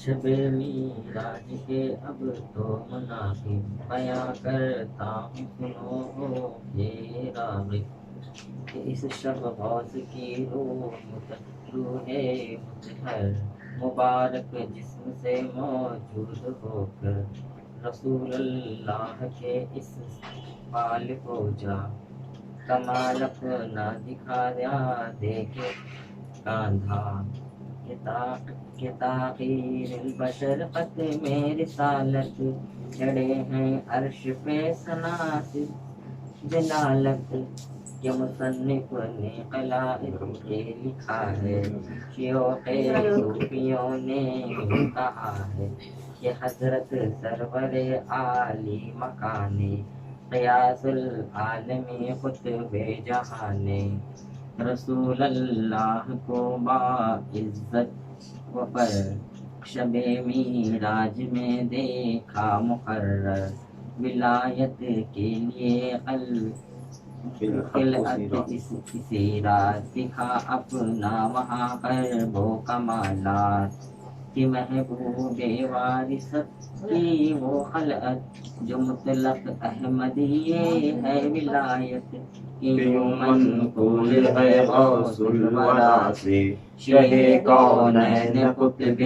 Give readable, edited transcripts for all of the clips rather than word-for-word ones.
شب میراج کے اب تو مناقب بیاں کرتا ہوں، سنو یہ راغب کہ اس شب غوث کی روح مطہر مبارک جسم سے موجود ہو کر رسول اللہ کے اس حال کو جا کمال اپنا دکھایا دیکھے کاندھا کہ تاخیر البشر ختم رسالت چڑھے ہیں عرش پہ سناسب جلالت کہ مصنف نے قلائد کے لکھا ہے، شیوخ صوفیوں نے یوں کہا ہے کہ حضرت سرور عالی مکانے قیاس العالمی خطب جہانے رسول اللہ کو باعزت وفر شب میراج میں دیکھا مقرر ولایت کے لیے خلعت اسی رات دکھا اپنا وہاں قرب و کمالات کہ محبوب وارثت کی وہ خلعت جو مطلق احمدیے ہے ولایت کہ یوں منقول ہے غوث الورا سے شہ کونین قطب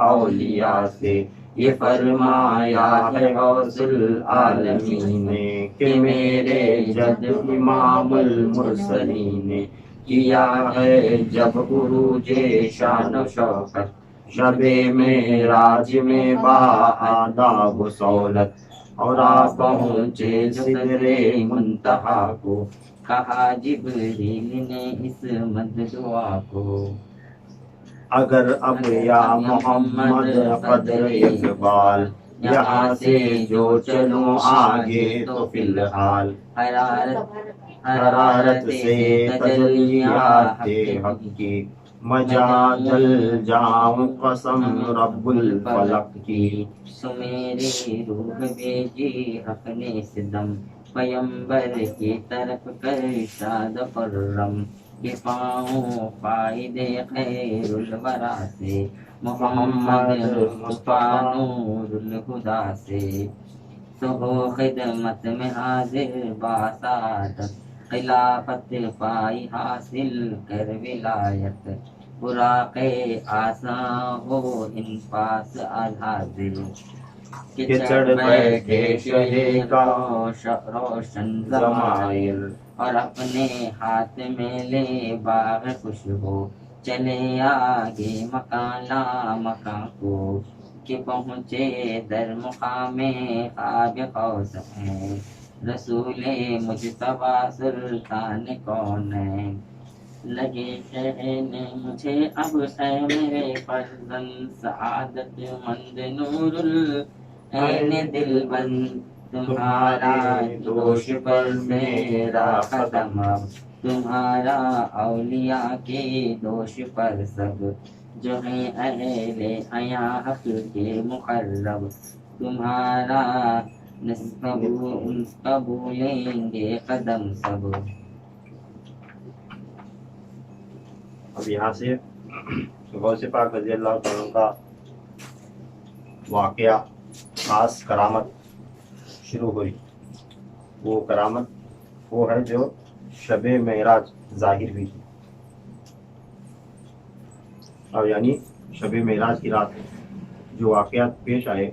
اولیاء سے یہ فرمایا ہے غوث العالمین نے کہ میرے جد امام المرسلین نے کیا ہے جب عروج شان و شوکت شب معراج میں با آداب و سہولت اور آپ پہنچے سدرے منتہا کو کہا جبریل نے اس مد دعا کو اگر اب یا محمد قدر اقبال یہاں سے جو چلوں آگے تو فی الحال حرارت سے تجلیات حق کی مجادل جاؤں قسم رب الفلق کی سو میری روح بھیجی حق نے صدم پیمبر کی طرف کر شاد خرم کہ پاؤں فائدے خیر الورا سے محمد مصطفیٰ نور الہدا سے تو ہو خدمت میں حاضر باسعادت خلافت پائی حاصل کر ولایت براق آساں ہو ان پاس الحاضر کہ چڑھ بیٹھے شہ کا روشن ضمائر اور اپنے ہاتھ میں لے باغ خوشبو چلے آگے مکان لا مکان کو کہ پہنچے در مقام خواب قوس ہیں رسول مجتبیٰ سلطان کونین لگے کہنے مجھے اب اے میرے فرزند سعادت مند نور العین دل بند تمہارا دوش پر میرا قدم اب تمہارا اولیاء کے دوش پر سب جو ہیں اہل حیا حق کے مقرب تمہارا قبولیں گے قدم سب. اب یہاں سے غوث پاک رضی اللہ تعالیٰ کا واقعہ خاص کرامت شروع ہوئی. وہ کرامت وہ ہے جو شب معراج ظاہر ہوئی تھی. اور یعنی شب معراج کی رات جو واقعات پیش آئے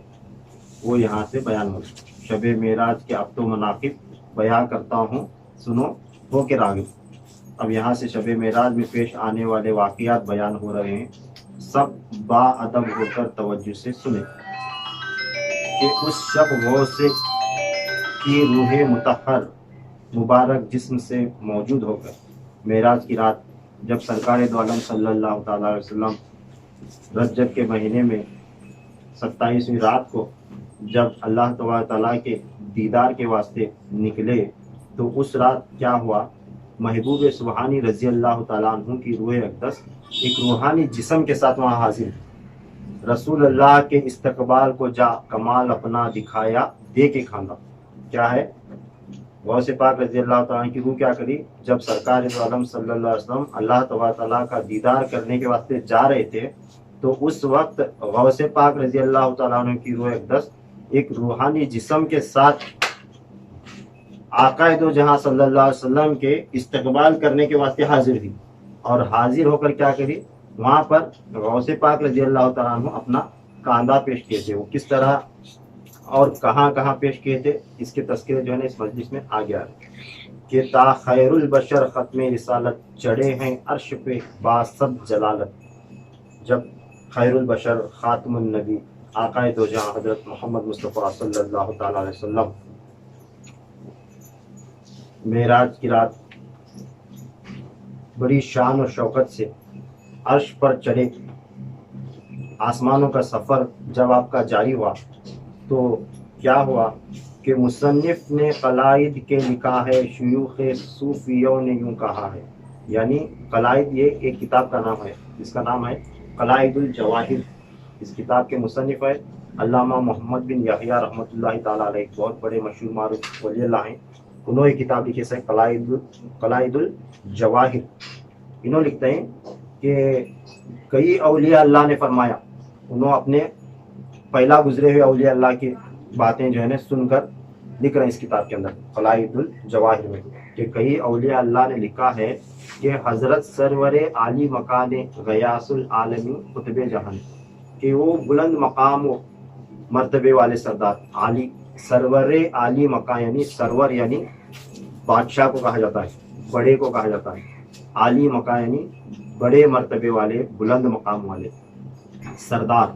وہ یہاں سے بیان ہوئے. شب معراج کے اب تو مناقب بیان کرتا ہوں، سنو ہو کے راغب. اب یہاں سے شب معراج میں پیش آنے والے واقعات بیان ہو رہے ہیں. سب با ادب ہو کر توجہ سے سنیں کہ اس شب غوث کی روح مطہر مبارک جسم سے موجود ہو کر معراج کی رات جب سرکار دو عالم صلی اللہ تعالیٰ علیہ وسلم رجب کے مہینے میں 27ویں رات کو جب اللہ تبارک تعالیٰ کے دیدار کے واسطے نکلے تو اس رات کیا ہوا، محبوب سبحانی رضی اللہ تعالیٰ عنہ کی روح اقدس ایک روحانی جسم کے ساتھ وہاں حاضر. رسول اللہ کے استقبال کو جا کمال اپنا دکھایا دے کے کھانا. کیا ہے، غوث پاک رضی اللہ تعالیٰ کی روح کیا کری، جب سرکار دو عالم صلی اللہ علیہ وسلم اللہ تبارک تعالیٰ کا دیدار کرنے کے واسطے جا رہے تھے تو اس وقت غوث پاک رضی اللہ تعالیٰ عنہ کی روح اقدس ایک روحانی جسم کے ساتھ آقا دو جہاں صلی اللہ علیہ وسلم کے استقبال کرنے کے واسطے حاضر تھی، اور حاضر ہو کر کیا کری، وہاں پر غوث پاک رضی اللہ تعالیٰ عنہ اپنا کاندھا پیش کیے تھے۔ وہ کس طرح اور کہاں کہاں پیش کیے تھے، اس کے تذکرے جو ہے نا اس مجلس میں آ گیا کہ تا خیر البشر ختم رسالت، چڑھے ہیں عرش پہ باسط جلالت۔ جب خیر البشر خاتم النبی آقا دو جہاں حضرت محمد مصطفیٰ صلی اللہ تعالیٰ علیہ وسلم معراج کی رات بڑی شان و شوکت سے عرش پر چڑھے، آسمانوں کا سفر جب آپ کا جاری ہوا تو کیا ہوا کہ مصنف نے قلائد کے لکھا ہے، شیوخ صوفیوں نے یوں کہا ہے۔ یعنی قلائد یہ ایک کتاب کا نام ہے، جس کا نام ہے قلائد الجواہر۔ اس کتاب کے مصنف ہے علامہ محمد بن یحییٰ رحمۃ اللہ تعالیٰ علیہ، بہت بڑے مشہور معروف ولی اللہ ہیں۔ انہوں نے کتاب لکھی ہے قلائد الجواہر۔ انہوں لکھتے ہیں کہ کئی اولیاء اللہ نے فرمایا، انہوں اپنے پہلا گزرے ہوئے اولیاء اللہ کی باتیں جو ہے نا سن کر لکھ رہے ہیں اس کتاب کے اندر قلائد الجواہر میں، کہ کئی اولیاء اللہ نے لکھا ہے کہ حضرت سرور عالی مکان غیاث العالمی قطب جہان، کہ وہ بلند مقام و مرتبے والے سردار عالی، سرور عالی مکان یعنی سرور یعنی بادشاہ کو کہا جاتا ہے، بڑے کو کہا جاتا ہے، عالی مکان یعنی بڑے مرتبے والے بلند مقام والے سردار،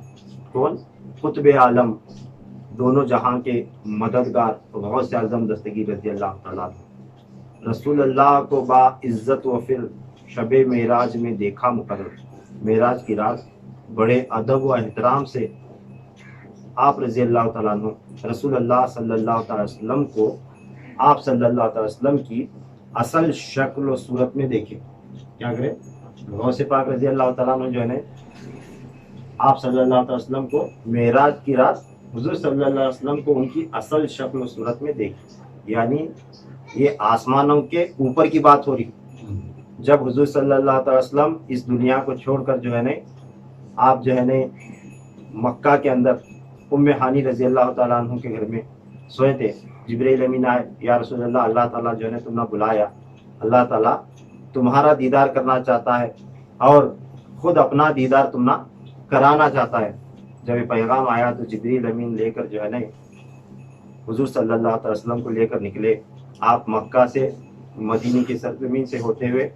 کون؟ قطب عالم، دونوں جہاں کے مددگار غوث اعظم دستگیر رضی اللہ تعالیٰ عنہ۔ رسول اللہ کو با عزت و پھر شب معراج میں دیکھا مقرر۔ معراج کی رات بڑے ادب و احترام سے آپ رضی اللہ تعالیٰ عنہ رسول اللہ صلی اللہ تعالیٰ وسلم کو آپ صلی اللہ تعالیٰ وسلم کی اصل شکل و صورت میں دیکھے۔ کیا کرے؟ غوث پاک رضی اللہ تعالیٰ عنہ جو ہے نا آپ صلی اللہ علیہ وسلم کو معراج کی رات حضور صلی اللہ علیہ وسلم کو ان کی اصل شکل و صورت میں دیکھی۔ یعنی یہ آسمانوں کے اوپر کی بات ہو رہی، جب حضور صلی اللہ علیہ وسلم اس دنیا کو چھوڑ کر جو ہے نا آپ جو ہے نا مکہ کے اندر ام ہانی رضی اللہ تعالیٰ عنہ کے گھر میں سوئے تھے، جبرائیل امین آئے، یا رسول اللہ، اللہ تعالیٰ جو ہے نا تم نے بلایا، اللہ تعالیٰ تمہارا دیدار کرنا چاہتا ہے اور خود اپنا دیدار تم نہ کرانا چاہتا ہے۔ جب یہ پیغام آیا تو جبرائیل امین لے کر جو ہے نا حضور صلی اللہ علیہ وسلم کو لے کر نکلے۔ آپ مکہ سے مدینے کی سرزمین سے ہوتے ہوئے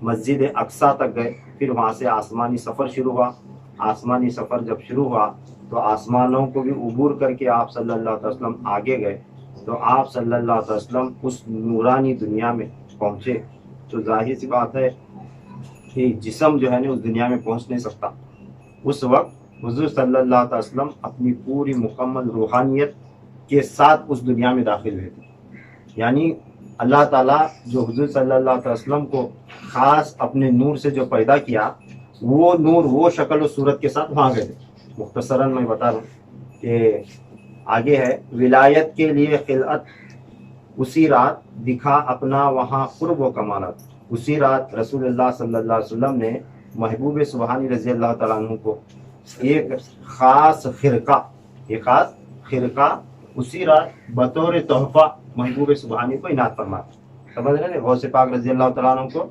مسجد اقصیٰ تک گئے، پھر وہاں سے آسمانی سفر شروع ہوا۔ آسمانی سفر جب شروع ہوا تو آسمانوں کو بھی عبور کر کے آپ صلی اللہ علیہ وسلم آگے گئے، تو آپ صلی اللہ علیہ وسلم اس نورانی دنیا میں پہنچے۔ تو ظاہر سی بات ہے کہ جسم جو ہے نا اس دنیا میں پہنچ نہیں سکتا۔ اس وقت حضور صلی اللہ علیہ وسلم اپنی پوری مکمل روحانیت کے ساتھ اس دنیا میں داخل ہوئے تھے۔ یعنی اللہ تعالیٰ جو حضور صلی اللہ علیہ وسلم کو خاص اپنے نور سے جو پیدا کیا، وہ نور وہ شکل و صورت کے ساتھ وہاں گئے تھے۔ مختصراً میں بتا رہا ہوں کہ آگے ہے، ولایت کے لیے خلعت اسی رات دکھا اپنا وہاں قرب و کمالات۔ اسی رات رسول اللہ صلی اللہ علیہ وسلم نے محبوب سبحانی رضی اللہ تعالیٰ عنہ کو ایک خاص خرقہ اسی رات بطور تحفہ محبوب سبحانی کو عنایت فرمایا۔ سمجھ رہے ہیں؟ غوث پاک رضی اللہ تعالیٰ عنہ کو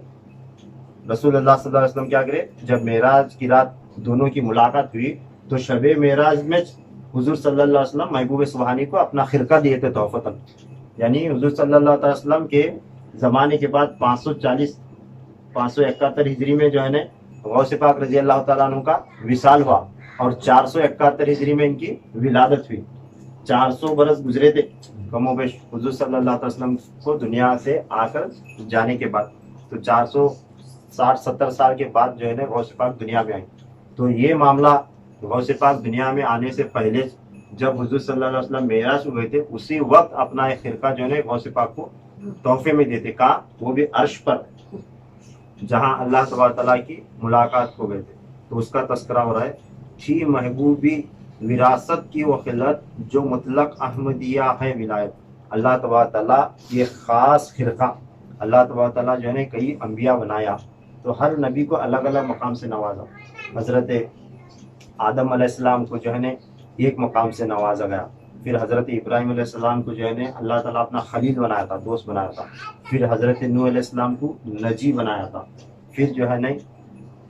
رسول اللہ صلی اللہ علیہ وسلم کیا کرے، جب معراج کی رات دونوں کی ملاقات ہوئی تو شب معراج میں حضور صلی اللہ علیہ وسلم محبوب سبحانی کو اپنا خرقہ دیے تھے تحفتاً۔ یعنی حضور صلی اللہ علیہ وسلم کے زمانے کے بعد 571 ہجری میں جو ہے نا غوث پاک رضی اللہ تعالیٰ عنہ کا وصال ہوا، اور 471 ہجری میں ان کی ولادت ہوئی۔ 400 برس گزرے تھے کم و بیش حضور صلی اللہ علیہ وسلم کو دنیا سے آ کر جانے کے بعد، تو 460-70 سال کے بعد جو ہے نا غوث پاک دنیا میں آئے۔ تو یہ معاملہ غوث پاک دنیا میں آنے سے پہلے جب حضور صلی اللہ علیہ وسلم معراج ہوئے تھے، اسی وقت اپنا ایک خرقہ جو ہے نا غوث پاک کو تحفے میں دیتے، کہا وہ بھی عرش پر جہاں اللہ تبارک تعالیٰ کی ملاقات ہو گئے تھے۔ تو اس کا تذکرہ ہو رہا ہے، تھی محبوبی وراثت کی وہ خلت جو مطلق احمدیہ ہے ولایت۔ اللہ تبارک تعالیٰ یہ خاص خرقہ، اللہ تبارک تعالیٰ جو ہے نا کئی انبیاء بنایا، تو ہر نبی کو الگ الگ مقام سے نوازا۔ حضرت आदम अलैहिस्सलाम को जो है ना एक मकाम से नवाजा गया। फिर हज़रत इब्राहिम अलैहिस्सलाम को जो है ना अल्लाह ताला अपना खलील बनाया था, दोस्त बनाया था। फिर हज़रत नूह अलैहिस्सलाम को नजी बनाया था। फिर जो है ना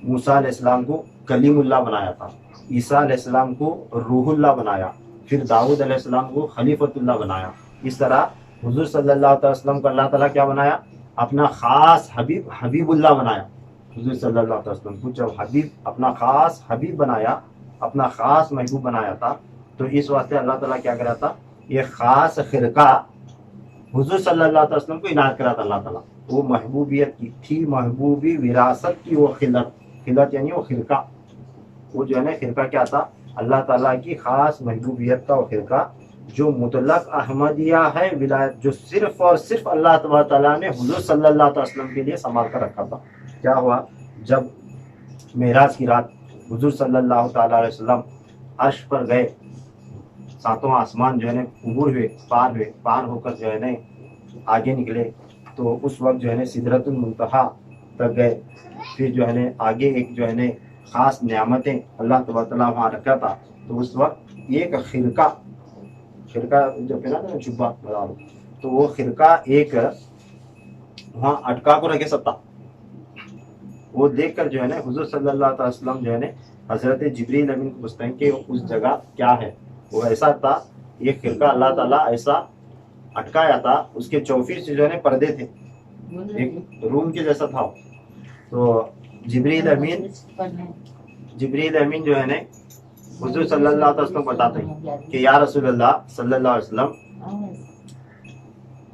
मूसा अलैहिस्सलाम को कलीमुल्लाह बनाया था। ईसा अलैहिस्सलाम को रूहुल्लाह बनाया। फिर दाऊद अलैहिस्सलाम को खलीफतुल्लाह बनाया। इस तरह हुजूर सल्लल्लाहु अलैहि वसल्लम को अल्लाह ताला क्या बनाया? अपना खास हबीब, हबीबुल्लाह बनाया। हुजूर सल्लल्लाहु अलैहि वसल्लम को जब हबीब, अपना खास हबीब बनाया, अपना खास महबूब बनाया था, तो इस वास्ते अल्लाह ताला क्या करा था? ये खास खिरका हुजूर सल्लल्लाहु अलैहि वसल्लम को इनायत करा था अल्लाह ताला। वो महबूबियत की थी, महबूबी विरासत की वो खिलत, खिलत यानी वो खिरका, वो जो है ना खिरका क्या था? अल्लाह ताला की खास महबूबियत का वो खिरका जो मुतलक अहमदिया है, विलायत, जो सिर्फ और सिर्फ अल्लाह ताला ने हुजूर सल्लल्लाहु अलैहि वसल्लम के लिए संभाल कर रखा था। क्या हुआ? जब मेराज की रात हुजूर सल्लल्लाहु ताला अलैहि वसल्लम अर्श पर गए, सातों आसमान जो है ना उबूर हुए, पार होकर जो है ना आगे निकले, तो उस वक्त जो है ना सिदरतुल मुंतहा तक गए। फिर जो है ना आगे एक जो है ना खास नियामतें अल्लाह ताला वहाँ रखा था। तो उस वक्त एक खिरका जो पहना था ना जुब्बा बता दो, तो वो खिरका एक वहाँ अटका को रखे सकता। वो देखकर जो है ना हुजूर सल्लल्लाहु अलैहि वसल्लम जो है ना हजरत जिब्रील अमीन को पूछते हैं कि उस जगह क्या है। वो ऐसा था, ये खिरका अल्लाह ताला ऐसा अटकाया था, उसके चौफीर से जो है ना पर्दे थे, एक रूम के जैसा था। तो जिब्रील अमीन जो है ना हुजूर सल्लल्लाहु अलैहि वसल्लम बताते हैं कि या रसूलल्लाह सल्लल्लाहु अलैहि वसल्लम,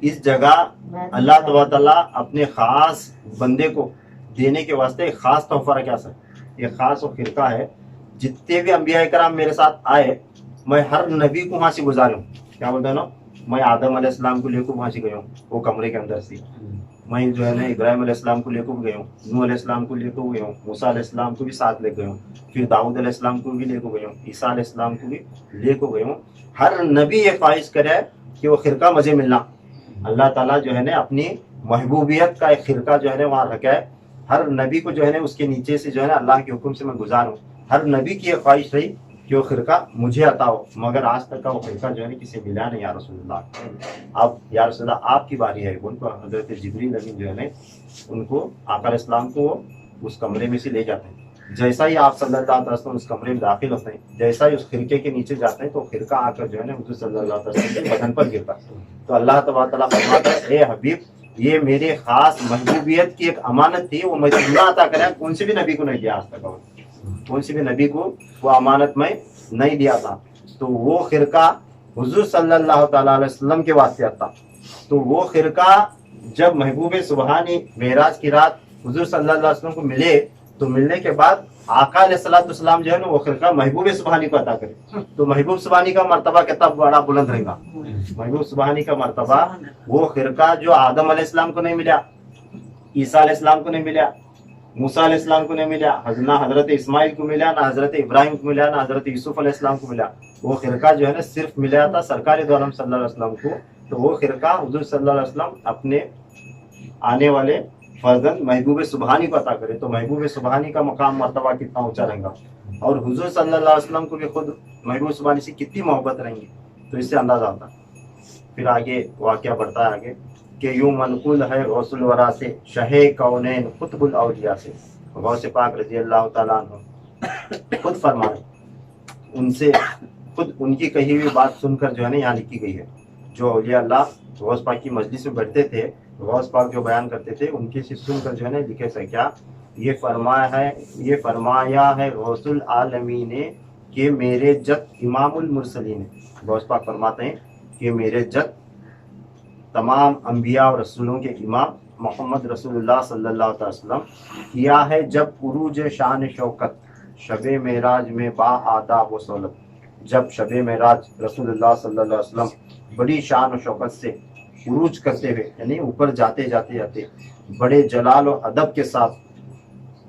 इस जगह अल्लाह ताला अपने खास बंदे को देने के वास्ते एक खास तोहफा रखा सर, ये खास और खिरका है। जितने भी अंबिया कराम मेरे साथ आए, मैं हर नबी को वहां से गुजारूं। क्या बोलते हैं ना, मैं आदम अलैहिस्सलाम को लेकर वहां से गया हूँ, वो कमरे के अंदर से। मैं जो है ना इब्राहिम अलैहिस्सलाम को लेकर गया हूँ, नूह अलैहिस्सलाम को लेकर गया हूँ, मूसा अलैहिस्सलाम को भी साथ ले गया हूँ, फिर दाऊद अलैहिस्सलाम को भी लेकर गया हूँ, ईसा अलैहिस्सलाम को भी लेकर गया हूँ। हर नबी ये ख्वाहिश करे कि वो खिरका मुझे मिलना। अल्लाह ताला जो है ना अपनी महबूबियत का एक खिरका जो है ना वहाँ रखा है। हर नबी को जो है ना उसके नीचे से जो है ना अल्लाह के हुक्म से मैं गुजारूं। हर नबी की ये ख्वाहिश रही कि वो खिरका मुझे अता हो, मगर आज तक का वो खिरका जो है ना किसी मिला नहीं। या रसूलुल्लाह, अब या रसूलुल्लाह आपकी बारी है। उनको हजरत जिब्रील अमीन जो है ना उनको आका अलैहिस्सलाम को उस कमरे में से ले जाते हैं। जैसा ही आप सल्लल्लाहु अलैहि वसल्लम उस कमरे में दाखिल होते हैं, जैसा ही उस खिरके के नीचे जाते हैं, तो खिरका आकर जो है ना हुजूर सल्लल्लाहु अलैहि वसल्लम के बदन पर गिरता। तो अल्लाह तबारक फरमाता है, ए हबीब, ये मेरे खास महबूबियत की एक अमानत थी, वो मुझे अल्लाह अता करे, कौन से भी नबी को नहीं दिया आज तक, कौन से भी नबी को वो अमानत में नहीं दिया था। तो वो खिरका हुजूर सल्लल्लाहु ताला अलैहि वसल्लम के वास्ते आता। तो वो खिरका जब महबूब सुबहानी मेराज की रात हुजूर सल्लल्लाहु अलैहि वसल्लम को मिले, तो मिलने के बाद आका अलैहिस्सलाम जो है ना वो खिरका महबूब सुबहानी को अता करे। तो महबूब सुबहानी का मर्तबा कितना बड़ा बुलंद रहेगा। महबूब सुबहानी का मर्तबा, वो खिरका जो आदम अलैहिस्सलाम को नहीं मिला, ईसा अलैहिस्सलाम को नहीं मिला, मूसा अलैहिस्सलाम को नहीं मिला, ना हजरत इस्माइल को मिला, ना हजरत इब्राहिम को मिला, ना हजरत यूसुफ अलैहिस्सलाम को मिला। वो खिरका जो है ना सिर्फ मिला था सरकार दो आलम सल्लल्लाहु अलैहि वसल्लम को। तो वो खिरका हुजूर सल्लल्लाहु अलैहि वसल्लम अपने आने वाले फर्जंद महबूब सुबहानी को अता करे। तो महबूब सुबहानी का मकाम मर्तबा कितना ऊंचा रहेगा, और हुजूर सल्लल्लाहु अलैहि वसल्लम को भी खुद महबूब सुबहानी से कितनी मोहब्बत रहेंगी, तो इससे अंदाजा आता है। फिर आगे वाक़या बढ़ता है आगे कि यूं मनकुल है गौसुल वरा से, शहे कौनैन खुतबुल औलिया से। गौसे पाक रजी अल्लाह ताला अन्हु खुद फरमा रहे, उनसे खुद उनकी कही हुई बात सुनकर जो है ना यहाँ लिखी गई है। जो औलिया अल्लाह गौस पाक की मजलिस में बैठते थे, गौस पाक जो बयान करते थे, उनकी से सुनकर जो है ना लिखे थे क्या, ये फरमाया है गौसुल आलमीन ने कि मेरे जद इमामुल मुरसलीन है। गौस पाक फरमाते हैं कि मेरे जद तमाम अंबिया और रसूलों के इमाम मोहम्मद रसूलुल्लाह सल्लल्लाहु अलैहि वसल्लम किया है जब उरूज शान शौकत शबे मेराज में बा आदाब व सौलत। जब शबे मेराज रसूलुल्लाह सल्लल्लाहु अलैहि वसल्लम बड़ी शान और शौकत से उरूज करते हुए, यानी ऊपर जाते जाते बड़े जलाल और अदब के साथ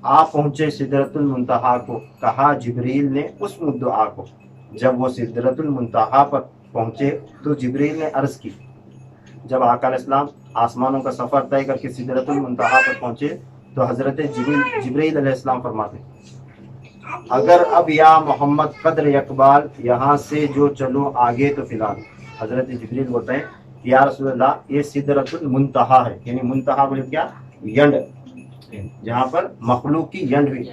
आ पहुंचे सिदरतुल मुंतहा को, कहा जिब्रील ने उस मुद्दआ को। जब वो सिदरतुल मुंतहा पर पहुंचे तो जिब्रील ने अर्ज की। जब आका अलैहिस्सलाम आसमानों का सफर तय करके सिदरतुल मुंतहा पर पहुंचे, तो हजरत जिब्रील अलैहिस्सलाम फरमाते, अगर अब या मोहम्मद कद्र इकबाल, यहाँ से जो चलो आगे तो फिलहाल। हजरत जिब्रील बोलते हैं कि या रसूलल्लाह ये सिदरतुल मुंतहा है, यानी मुंतहा बोले क्या, यंड, जहाँ पर मखलूक की यंड हुई।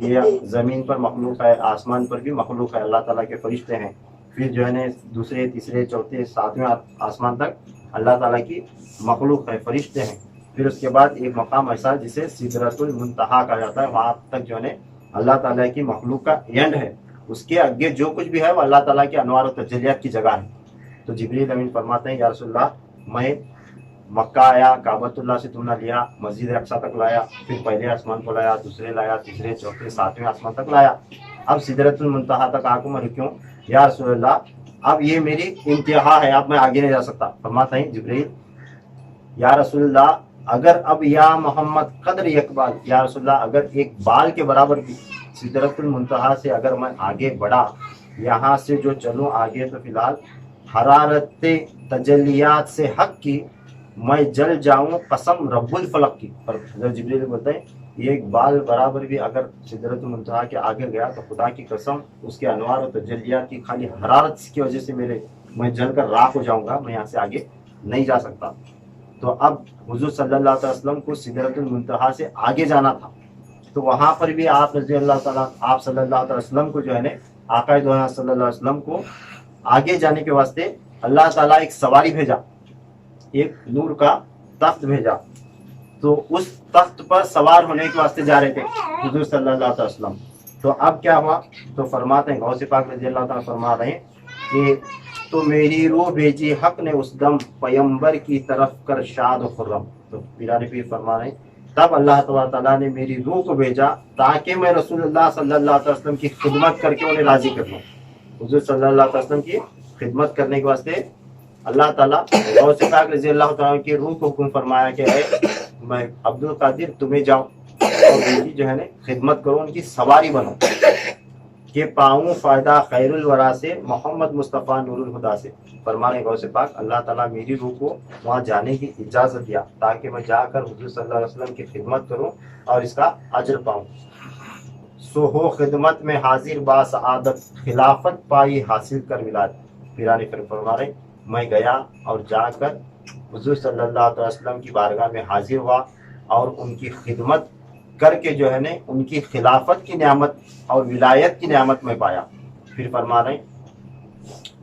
ये जमीन पर मखलूक है, आसमान पर भी मखलूक है, अल्लाह ताला के फरिश्ते हैं। फिर जो है ना दूसरे तीसरे चौथे सातवें आसमान तक अल्लाह ताला की मखलूक है, फरिश्ते हैं। फिर उसके बाद एक मकाम ऐसा जिसे सिदरतुल मुंतहा कहा जाता है, वहाँ तक जो है अल्लाह ताला की मखलूक का एंड है। उसके आगे जो कुछ भी है वो अल्लाह ताला के अनवार और तजलियात की जगह है। तो जिब्रील अमीन फरमाते हैं या रसूलल्लाह, मैं मक्का आया, काबतुल्लाह से तुमने लिया, मस्जिद अक्सा तक लाया, फिर पहले आसमान को लाया, दूसरे लाया, तीसरे चौथे सातवें आसमान तक लाया, अब सिदरतुल मुंतहा तक आके मैं रुक्यूं या रसूलल्लाह, अब ये मेरी इंतहा है, अब मैं आगे नहीं जा सकता। फरमाते हैं जिब्रील या रसूलल्लाह, अगर अब या मोहम्मद कद्र इकबाल, या रसूलल्लाह अगर एक बाल के बराबर भी सिदरतुल मुंतहा से अगर मैं आगे बढ़ा, यहाँ से जो चलूँ आगे तो फिलहाल हरारत तजलियात से हक की मैं जल जाऊं कसम रब्बुल फलक की। पर हज़रत जिब्रील बोलते हैं ये एक बाल बराबर भी अगर सिदरतुल मुंतहा के आगे गया तो खुदा की कसम उसके अनवार और तजलियात की खाली हरारत की वजह से मैं जलकर राख हो जाऊंगा, मैं यहाँ से आगे नहीं जा सकता। तो अब हुजूर सल्लल्लाहु अलैहि वसल्लम को सिदरतुल मुंतहा से आगे जाना था, तो वहां पर भी आप रज़ी अल्लाह ताला आप सल्लल्लाहु अलैहि वसल्लम को जो है ना आका दो सल्लल्लाहु अलैहि वसल्लम को आगे जाने के वास्ते अल्लाह ताला एक सवारी भेजा, एक नूर का तख्त भेजा। तो उस तख्त पर सवार होने के वास्ते जा रहे थे हुजूर सल्लल्लाहु अलैहि वसल्लम। तो अब क्या हुआ, तो फरमाते हैं गौसे पाक रज़ी अल्लाह ताला फरमा रहे हैं कि तो मेरी रूह भेजी हक ने उस दम पैगंबर की तरफ कर शाद खुर्रम। तो पीराने पीर फरमा रहे हैं तब अल्लाह ताला ने मेरी रूह को भेजा ताकि मैं रसूलुल्लाह सल्लल्लाहु अलैहि वसल्लम की खिदमत करके उन्हें राजी कर लूँ। हुजूर सल्लल्लाहु अलैहि वसल्लम की खिदमत करने के वास्ते अल्लाह ताला गौसे पाक रज़ी अल्लाह ताला की रूह को हुक्म फरमाया कि मैं अब्दुल कादिर तुम्हें जाओ और उनकी जो है ना खिदमत करो, उनकी सवारी बनो के पाऊँ फायदा खैरुल वरा से मोहम्मद मुस्तफ़ा नूरुल हुदा से। फरमाने गौसे पाक अल्लाह ताला मेरी रूह को वहाँ जाने की इजाज़त दिया ताकि मैं जाकर हुजूर सल्लल्लाहु अलैहि वसल्लम की खिदमत करूँ और इसका अजर पाऊँ। सो हो खिदमत में हाजिर बा सआदत खिलाफत पाई हासिल कर विलायत। पीरानी फिर फरमा रहे मैं गया और जाकर हुजूर सल्लल्लाहु अलैहि वसल्लम की बारगाह में हाजिर हुआ और उनकी खिदमत करके जो है ने उनकी खिलाफत की नियामत और विलायत की नियामत में पाया। फिर फरमा रहे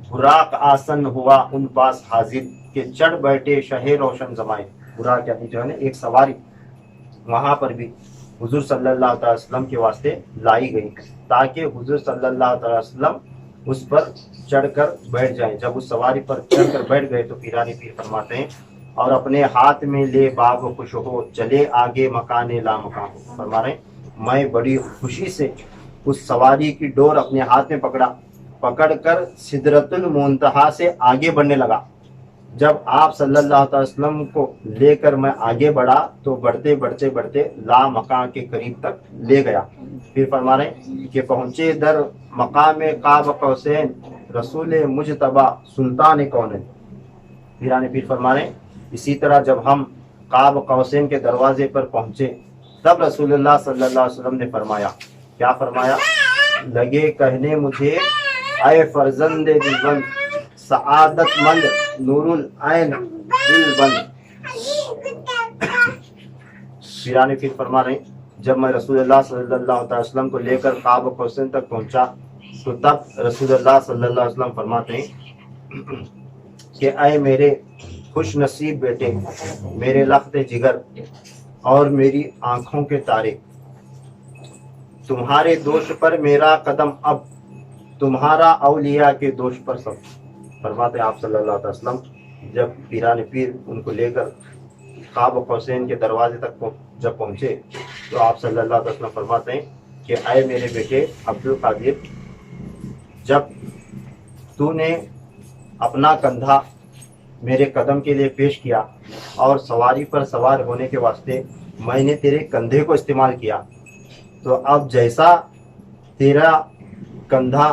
बुराक आसन हुआ उन पास हाजिर के चढ़ बैठे शहे रोशन जमाए। बुराक यानी जो है ना एक सवारी वहां पर भी हुजूर सल्लल्लाहु अलैहि वसल्लम के वास्ते लाई गई ताकि हुजूर सल्लल्लाहु अलैहि वसल्लम उस पर चढ़कर बैठ जाएं। जब उस सवारी पर चढ़कर बैठ गए तो पीरानी पीर फरमाते हैं और अपने हाथ में ले बाग खुश हो चले आगे मकाने ला मकान हो। फरमा रहे मैं बड़ी खुशी से उस सवारी की डोर अपने हाथ में पकड़कर सिदरतुल मुंतहा से आगे बढ़ने लगा। जब आप सल्लल्लाहु अलैहि वसल्लम को लेकर मैं आगे बढ़ा तो बढ़ते बढ़ते बढ़ते ला मकान के करीब तक ले गया। फिर फरमा रहे कि पहुंचे दर मकाम काब कौसैन रसूल मुजतबा सुल्तान कौन। पीराने पीर फरमा रहे इसी तरह जब हम काब कौसैन के दरवाजे पर पहुंचे तब रसूलुल्लाह सल्लल्लाहु अलैहि वसल्लम ने फरमाया, क्या फरमाया, लगे कहने मुझे आए फरजंदे दिलबंद सआदतमंद नूरुल ऐन दिलबंद। पीराने फिर फरमा रहे जब मैं रसूलुल्लाह सल्लल्लाहु अलैहि वसल्लम को लेकर काब कौसैन तक पहुंचा तो तब रसूलुल्लाह सल्लल्लाहु अलैहि वसल्लम फरमाते हैं कि ऐ मेरे खुश नसीब बेटे, मेरे लख्त जिगर और मेरी आंखों के तारे, तुम्हारे दोष पर मेरा कदम अब तुम्हारा औलिया के दोष पर सब। फरमाते आप सल्लल्लाहु अलैहि वसल्लम जब पीराने पीर उनको लेकर काब कौसैन के दरवाजे तक जब पहुंचे तो आप सल्लल्लाहु अलैहि वसल्लम फरमाते हैं कि आए मेरे बेटे अब्दुल कादिर, जब तूने अपना कंधा मेरे कदम के लिए पेश किया और सवारी पर सवार होने के वास्ते मैंने तेरे कंधे को इस्तेमाल किया, तो अब जैसा तेरा कंधा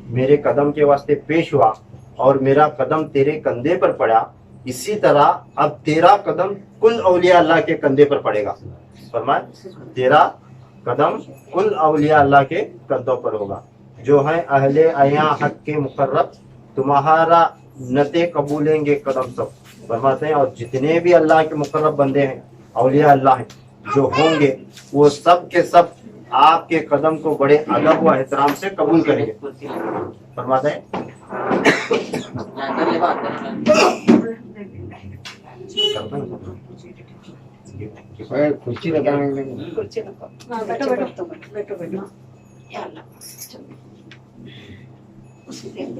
मेरे कदम के वास्ते पेश हुआ और मेरा कदम तेरे कंधे पर पड़ा, इसी तरह अब तेरा कदम कुल औलिया अल्लाह के कंधे पर पड़ेगा। फरमाए तेरा قدم ان اولیاء اللہ کے قدوں پر ہوگا جو ہیں اہل عیاں حق کے مقرب، تمہارا نتے قبولیں گے قدم سب فرماتے ہیں، اور جتنے بھی اللہ کے مقرب بندے ہیں اولیاء اللہ ہیں جو ہوں گے وہ سب کے سب آپ کے قدم کو بڑے ادب و احترام سے قبول کریں گے. فرماتے ہیں کرسی لگائیں گے. بیٹھو بیٹھو بیٹھو بیٹھو یا اللہ.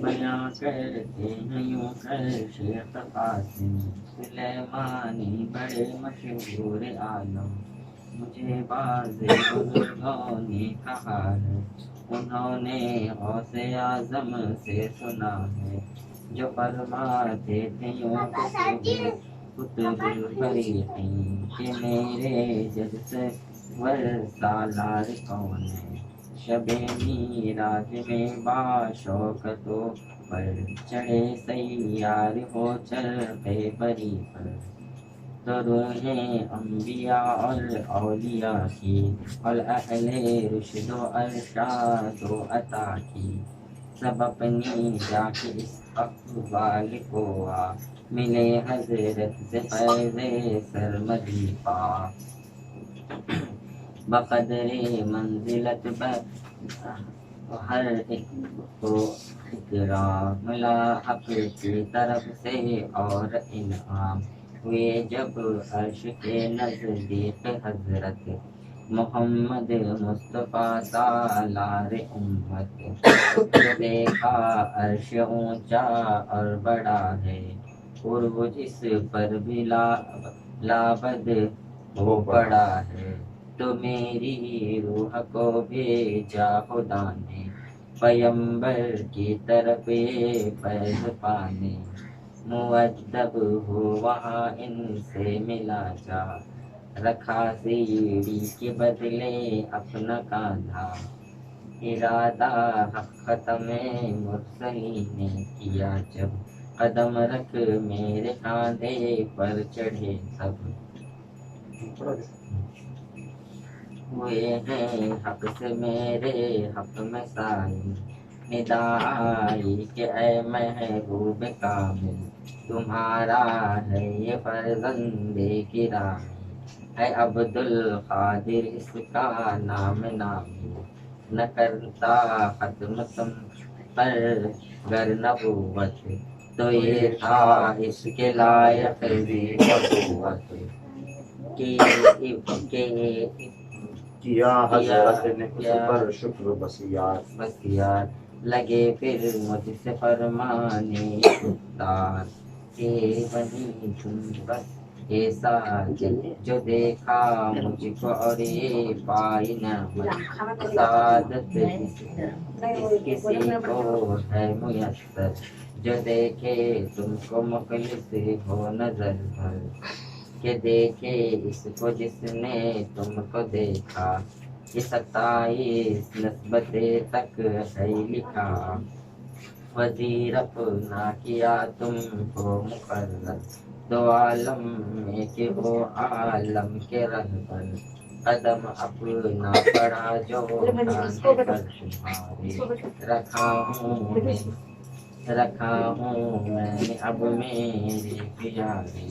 بیاں کرتے ہیں یوں کر شیخ قاسم سلیمانی بڑے مشہور عالم. مجھے بعض بزرگوں نے کہا ہے، انہوں نے غوث اعظم سے سنا ہے، جو فرماتے تھے یوں قطب الفریقین کہ میرے جد ور سالار کون ہے. شب میراج میں باشوقتوں پر چڑھے سیار ہو چرخے بری پر. تو روحیں انبیاء اور اولیاء کی اور اہل رشد و ارشاد و عطا کی سب اپنی جا کے اس اقبال کو آ ملے حضرت سے فیض سرمدی پا. بقدر منزلت ہر ایک کو اکرام ملا حق کی طرف سے اور انعام ہوئے جب عرش کے نزدیک حضرت محمد مصطفیٰ سالار امت. جو دیکھا عرش اونچا اور بڑا ہے، عروج اس پر بھی لابد ہو پڑا ہے. تو میری روح کو بھیجا خدا نے پیمبر کی طرف یہ فیض پانے. مؤدب ہو وہاں ان سے ملا جا، رکھا سیڑھی کے بدلے اپنا کاندھا. ارادہ حق ختم مرسلین نے کیا جب قدم رکھ میرے کاندھے پر چڑھے سب. ہوئے ہیں حق سے میرے حق میں سائل، ندا آئی کہ اے محبوب کامل تمہارا ہے یہ فرزند گرامی. ہے عبد القادر اس کا نام نامی، نہ کرتا ختم تم پر گر نبوت تو یہ تھا اس کے لائق بھی نبوت. کیا حضرت نے اس پر شکر بسیار لگے پھر مجھ سے فرمانے افطار کہ بنی تم بس ایسا جو دیکھا مجھ کو اور یہ پائی نعمت سعادت اس کسی کو ہے میسر جو دیکھے تم کو مخلص ہو نظر بھر. کہ دیکھے اس کو جس نے تم کو دیکھا، یہ 27 نسبت تک ہے لکھا. وزیر اپنا کیا تم کو مقرر دو عالم میں کہ وہ عالم کے رہبر. قدم اپنا پڑا جو کاندھے پر تمہارے رکھا ہوں میں نے اب میری پیاری.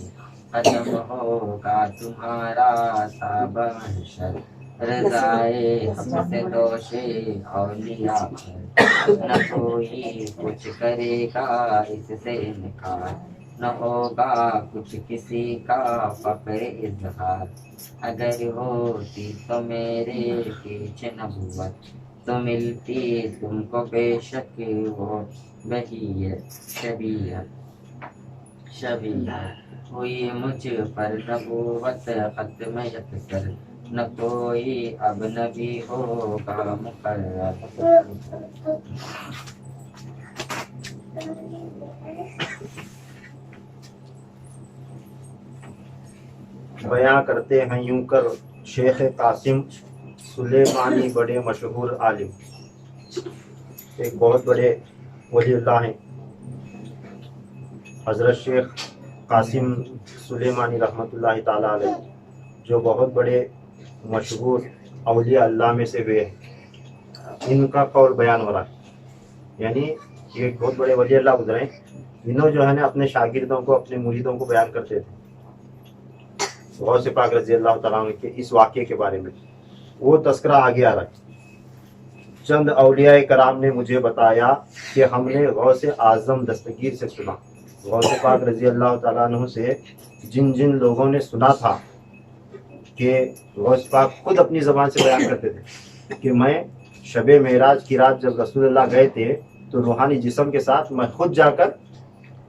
قدم ہوگا تمہارا تاب محشر، رضائے حق سے دوشے اولیاء پر. نہ کوئی کچھ کرے گا اس سے انکار، نہ ہوگا کچھ کسی کا فخر اظہار. اگر ہوتی تو میرے پیچھے نبوت تو ملتی تم کو بے شک وہ شبیہت. ہوئی مجھ پر نبوت ختم یکسر، نہ کوئی اب نبی ہوگا مقرر. بیاں کرتے ہیں یوں کر شیخ قاسم سلیمانی بڑے مشہور عالم. ایک بہت بڑے ولی اللہ ہیں حضرت شیخ قاسم سلیمانی رحمۃ اللہ تعالیٰ علیہ، جو بہت بڑے مشہور औलिया अल्लाह में से हुए हैं, इनका कौल बयान हो रहा है। यानी ये बहुत बड़े वली अल्लाह गुजरे हैं, इन्हों जो है ना अपने शागिर्दों को, अपने मुरीदों को बयान करते थे गौसे पाक रजी अल्लाह तआला अन्हु के इस वाक़े के बारे में। वो तस्करा आगे आ रहा है। चंद औलिया कराम ने मुझे बताया कि हमने गौसे आज़म दस्तगीर से सुना, गौसे पाक रजी अल्लाह तआला अन्हु से जिन जिन लोगों ने सुना था कि गौस पाक खुद अपनी ज़बान से बयान करते थे कि मैं शबे मेराज की रात जब रसूलुल्लाह गए थे तो रूहानी जिस्म के साथ मैं खुद जाकर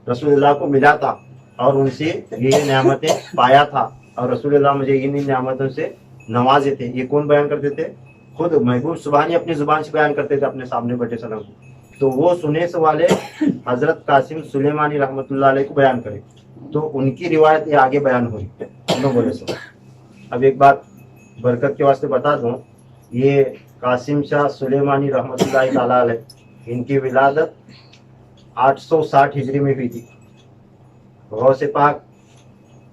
रसूलुल्लाह को मिला था और उनसे ये नेमतें पाया था और रसूलुल्लाह मुझे इन नेमतों से नवाजे थे। ये कौन बयान करते थे? खुद महबूब सुबहानी अपनी जुबान से बयान करते थे अपने सामने बैठे सनम को। तो वो सुने से वाले हजरत कासिम सुलेमानी रहमतुल्लाह अलैह को बयान करें, तो उनकी रिवायत ये आगे बयान हुई दोनों बोले से। अब एक बात बरकत के वास्ते बता दूं, ये कासिम शाह सुलेमानी रहमतुल्लाह ताला अलैह, इनकी विलादत 860 हिजरी में हुई थी। गौसे पाक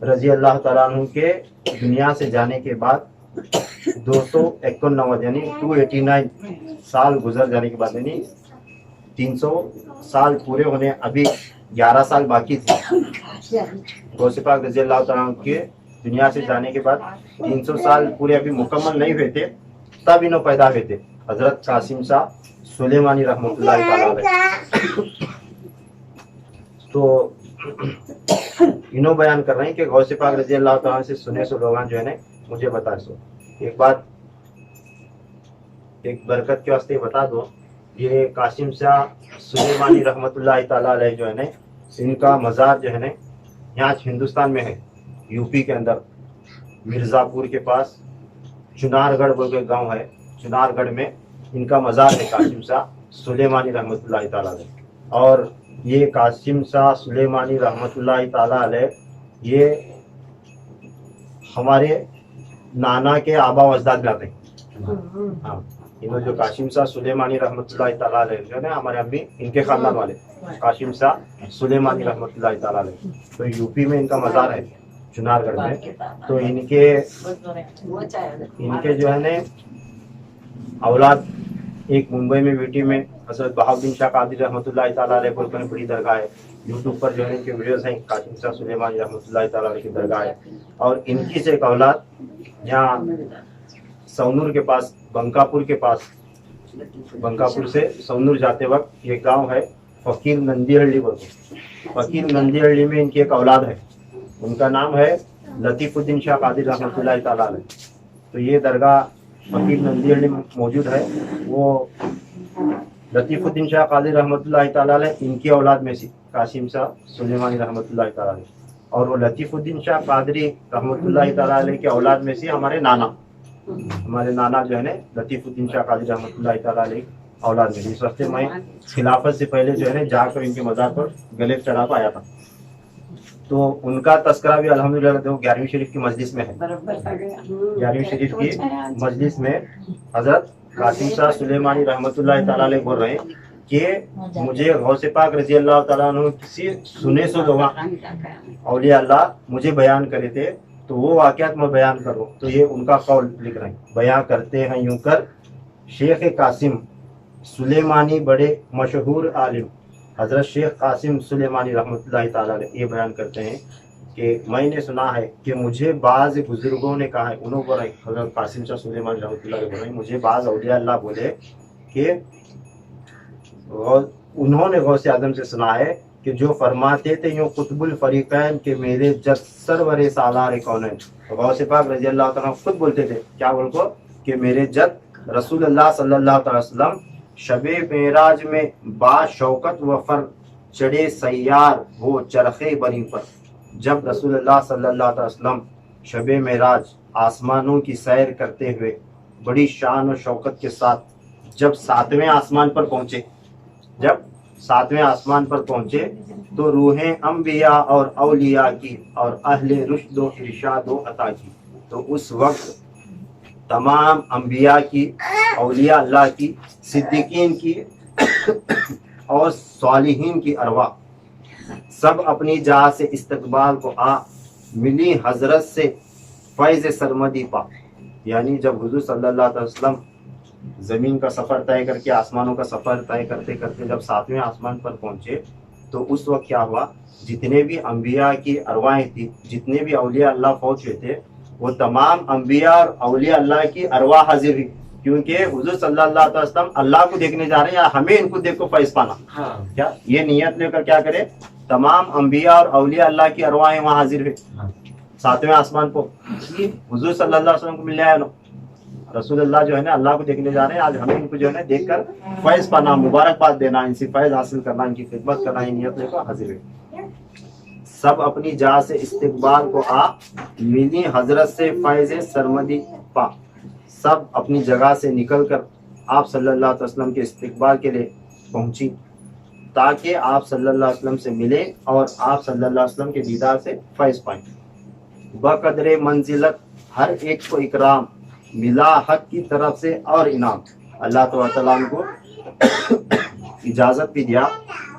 रजी अल्लाह तआला अन्हु के दुनिया से जाने के बाद 291 यानी 289 साल गुजर जाने के बाद, यानी 300 साल पूरे होने अभी 11 साल बाकी थे। गौसे पाक रजी अल्लाह तआला अन्हु के दुनिया से जाने के बाद 300 साल पूरे अभी मुकम्मल नहीं हुए थे, तब इन्हों पैदा हुए थे हजरत कासिम शाह सुलेमानी रहमतुल्लाह ताला अलैह। तो इन्हों बयान कर रहे हैं कि गौसे पाक रजी अल्लाह तआला से सुने सो लोग जो है ना मुझे बता सो। एक बात एक बरकत के वास्ते बता दो, ये कासिम शाह सुलेमानी रहमतुल्लाह ताला अलैह जो है ना, इनका मज़ार जो है ना यहाँ हिंदुस्तान में है, यूपी के अंदर मिर्ज़ापुर के पास चुनारगढ़ बोल के गाँव है, चुनारगढ़ में इनका मज़ार है कासिम शाह सुलेमानी रहमतुल्लाह ताला अलैह। और ये कासिम शाह सुलेमानी रहमतुल्लाह ताला अलैह ये हमारे नाना के आबा व अजदाद में आते हैं। हाँ, इन्होंने जो कासिम शाह सुलेमानी रहमतुल्लाह ताला अलैह जो है हमारे अम्मी इनके खानदान वाले कासिम शाह सुलेमानी रहमतुल्लाह ताला अलैह, तो यूपी में इनका मज़ार है चुनारगढ़ में। तो इनके जो है ना औलाद एक मुंबई में वीटी में हजरत बहाउद्दीन शाह कादरी रहमतुल्लाह ताला अलैह पर बड़ी दरगाह है। यूट्यूब पर जो है इनके वीडियोस हैं, कासिम शाह सुलेमानी रहमतुल्लाह ताला अलैह की दरगाह है। और इनकी से एक औलाद यहाँ सौनूर के पास, बंकापुर के पास, बंकापुर से सौनूर जाते वक्त ये गांव है फकीर नंदीहल्ली बोलते। फकीर नंदीहल्ली में इनकी एक औलाद है, उनका नाम है लतीफुद्दीन शाह कादरी रहमतुल्लाह ताला अलैह। तो ये दरगाह फकीर नंदीहल्ली में मौजूद है। वो लतीफुद्दीन शाह कादरी रहमतुल्लाह ताला अलैह इनकी औलाद में से कासिम शाह सुलेमानी रहमतुल्लाह ताला अलैह, और वो लतीफुद्दीन शाह कादरी रहमतुल्लाह ताला अलैह के औलाद में से हमारे नाना जो है ना लतीफुद्दीन शाह कादरी रहमतुल्लाह ताला अलैह औलाद में। इस वक्त मैं खिलाफत से पहले जो है ना जाकर इनके मज़ार पर गले चढ़ा पाया था। तो उनका तस्करा भी अल्हम्दुलिल्लाह 11वीं शरीफ की मजलिस में है। 11वीं शरीफ की मजलिस में हजरत कासिम शाह सुलेमानी रहमतुल्लाह ताला अलैह बोल रहे हैं कि मुझे गौसे पाक रजी अल्लाह ताला अन्हु किसी सुने सो लोग औलिया अल्लाह मुझे बयान करे थे, तो वो वाक़यात मैं बयान कर रहा हूँ। तो ये उनका कौल लिख रहे हैं, बयान करते हैं यूं कर शेख कासिम सुलेमानी बड़े मशहूर आलिम हजरत शेख कासिम सुलेमानी रहमतुल्लाह ताला अलैह ये बयान करते हैं कि मैंने सुना है कि मुझे बाज़ बुजुर्गों ने कहा है, उन्होंने हजरत कासिम शाह सुलेमानी रहमतुल्लाह अलैह बोले मुझे बाज़ औलिया अल्लाह बोले कि उन्होंने गौसे आज़म से सुना है कि जो फरमाते थे यूँ कुतुबुल फरीक़ैन के मेरे जद सरवरे सालार कौनैन। तो गौसे पाक रजी अल्लाह तआला खुद बोलते थे क्या बोलको कि मेरे जद रसूलुल्लाह सल्लल्लाहु अलैहि वसल्लम शबे मेराज में बा शौकत व फर चढ़े सैयार वो चरखे बनी पर। जब रसूलुल्लाह सल्लल्लाहु अलैहि वसल्लम शबे मेराज आसमानों की सैर करते हुए बड़ी शान और शौकत के साथ जब 7वें आसमान पर पहुँचे, जब 7वें आसमान पर पहुँचे तो रूहें अंबिया और औलिया की और अहले रुश्द व इरशाद व अता की। तो उस वक्त तमाम अंबिया की, औलिया अल्लाह की, सिद्दीकीन की और सालिहीन की अरवा सब अपनी जहाँ से इस्तकबाल को आ मिली हजरत से फैज़ सरमदी पा। یعنی جب حضور صلی اللہ علیہ وسلم زمین کا سفر طے کر کے آسمانوں کا سفر طے کرتے کرتے جب 7ویں آسمان پر پہنچے تو اس وقت کیا ہوا، جتنے بھی انبیاء کی ارواحیں تھی، جتنے بھی اولیاء اللہ فوت ہوئے تھے، وہ تمام انبیاء اور اولیاء اللہ کی ارواح حاضر ہوئی، کیونکہ حضور صلی اللہ علیہ وسلم اللہ کو دیکھنے جا رہے ہیں یا ہمیں ان کو دیکھ کو فیض پانا، کیا یہ نیت لے کر کیا کرے، تمام انبیاء اور اولیاء اللہ کی ارواحیں وہاں حاضر ہوئی 7ویں آسمان کو، حضور صلی اللہ علیہ وسلم کو مل جائے، رسول اللہ جو ہے نا اللہ کو دیکھنے جا رہے ہیں، آج ہمیں ان کو جو ہے نا دیکھ کر فیض پانا، مبارکباد دینا، ان سے فیض حاصل کرنا، ان کی خدمت کرنا، یہ نیت لے کر حاضر ہوئے۔ سب اپنی جا سے استقبال کو آ، ملی حضرت سے فیض سرمدی پا، سب اپنی جگہ سے نکل کر آپ صلی اللہ علیہ وسلم کے استقبال کے لیے پہنچی، تاکہ آپ صلی اللہ علیہ وسلم سے ملے اور آپ صلی اللہ علیہ وسلم کے دیدار سے فیض پائیں۔ بقدر منزلت ہر ایک کو اکرام، ملا حق کی طرف سے اور انعام، اللہ تعالیٰ کو اجازت بھی دیا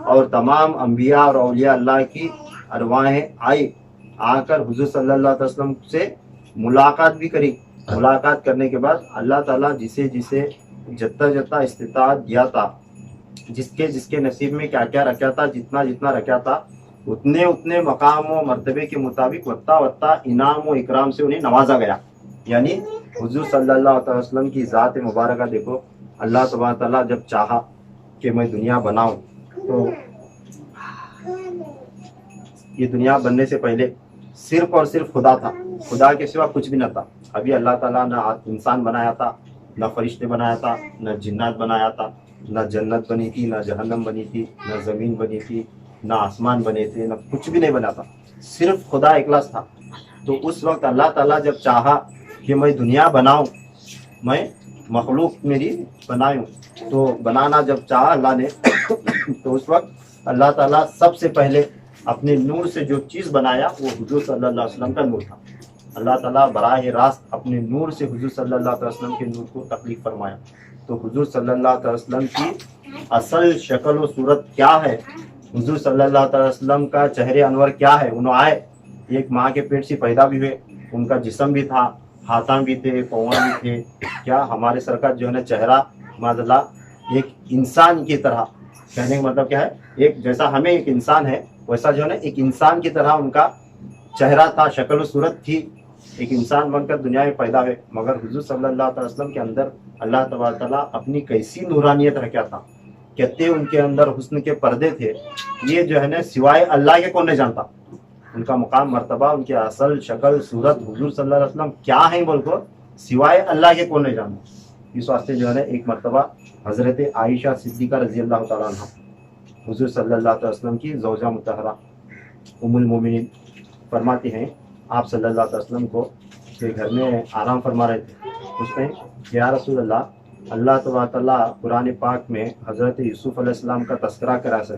اور تمام انبیاء اور اولیاء اللہ کی ارواحیں آئی، آ کر حضور صلی اللہ علیہ وسلم سے ملاقات بھی کری۔ ملاقات کرنے کے بعد اللہ تعالیٰ جسے جسے جتنا جتنا استطاعت دیا تھا، جس کے نصیب میں کیا کیا رکھا تھا، جتنا جتنا رکھا تھا، اتنے اتنے مقام و مرتبے کے مطابق وطا وطا انعام و اکرام سے انہیں نوازا گیا۔ یعنی حضور صلی اللہ علیہ وسلم کی ذات مبارکہ دیکھو، اللہ تبارک تعالیٰ جب چاہا کہ میں دنیا بناؤں تو یہ دنیا بننے سے پہلے صرف اور صرف خدا تھا، خدا کے سوا کچھ بھی نہ تھا۔ ابھی اللہ تعالیٰ نہ انسان بنایا تھا، نہ فرشتے بنایا تھا، نہ جنات بنایا تھا، نہ جنت بنی تھی، نہ جہنم بنی تھی، نہ زمین بنی تھی، نہ آسمان بنے تھے، نہ کچھ بھی نہیں بنا تھا، صرف خدا اکلاس تھا۔ تو اس وقت اللہ تعالیٰ جب چاہا کہ میں دنیا بناؤں، میں مخلوق میری بناؤں، تو بنانا جب چاہا اللہ نے تو اس وقت اللہ تعالیٰ سب سے پہلے اپنے نور سے جو چیز بنایا وہ حضور صلی اللہ علیہ وسلم کا نور تھا۔ اللہ تعالیٰ براہ راست اپنے نور سے حضور صلی اللہ علیہ وسلم کے نور کو تخلیق فرمایا۔ تو حضور صلی اللہ علیہ وسلم کی اصل شکل و صورت کیا ہے، حضور صلی اللہ علیہ وسلم کا چہرے انور کیا ہے، انہوں آئے ایک ماں کے پیٹ سے پیدا بھی ہوئے، ان کا جسم بھی تھا، ہاتھاں بھی تھے، پاؤں بھی تھے، کیا ہمارے سر کا جو ہے نا چہرہ معاذ اللہ ایک انسان کی طرح، کہنے کا مطلب کیا ہے، ایک جیسا ہمیں ایک انسان ہے ویسا جو ہے نا ایک انسان کی طرح ان کا چہرہ تھا، شکل و صورت تھی، ایک انسان بن کر دنیا میں پیدا ہوئے۔ مگر حضور صلی اللہ علیہ وسلم کے اندر اللہ تبارک تعالیٰ اپنی کیسی نورانیت رکھا تھا، کہتے ان کے اندر حسن کے پردے تھے، یہ جو ہے نا سوائے اللہ کے کون نہیں جانتا، ان کا مقام مرتبہ، ان کی اصل شکل صورت حضور صلی اللہ علیہ وسلم کیا ہیں بول کو سوائے اللہ کے کون نہیں جانتا۔ اس واسطے جو ہے نا ایک مرتبہ حضرت عائشہ صدیقہ رضی اللہ تعالیٰ عنہ، حضور صلی اللہ علیہ وسلم کی زوجہ مطہرہ ام المومنین، فرماتی ہیں آپ صلی اللہ علیہ وسلم کو کہ گھر میں آرام فرما رہے تھے، پوچھتے ہیں کہ یا رسول اللہ، اللہ تبارک تعالیٰ قرآن پاک میں حضرت یوسف علیہ السلام کا تذکرہ کرا سر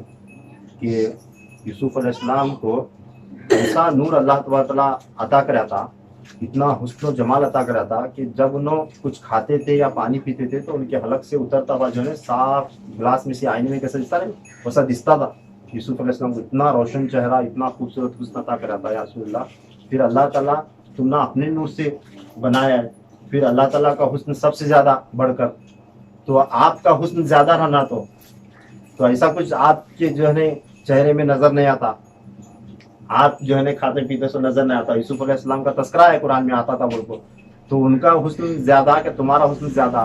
کہ یوسف علیہ السلام کو ایسا نور اللہ تبارک تعالیٰ عطا کرا تھا، اتنا حسن و جمال عطا کرا تھا کہ جب انہوں کچھ کھاتے تھے یا پانی پیتے تھے تو ان کے حلق سے اترتا ہوا جو ہے صاف گلاس میں سے آئینے میں کیسا دستا نہیں ویسا دستا تھا۔ یوسف علیہ السلام کو اتنا روشن چہرہ، اتنا خوبصورت حسن عطا کرا تھا یا رسول اللہ۔ پھر اللہ تعالیٰ تم نے اپنے نور سے بنایا ہے، پھر اللہ تعالیٰ کا حسن سب سے زیادہ بڑھ کر، تو آپ کا حسن زیادہ رہنا تو ایسا کچھ آپ کے جو ہے چہرے میں نظر نہیں آتا، آپ جو ہے کھاتے پیتے سے نظر نہیں آتا۔ یوسف علیہ السلام کا تذکرہ ہے قرآن میں آتا تھا بول کو، تو ان کا حسن زیادہ کہ تمہارا حسن زیادہ،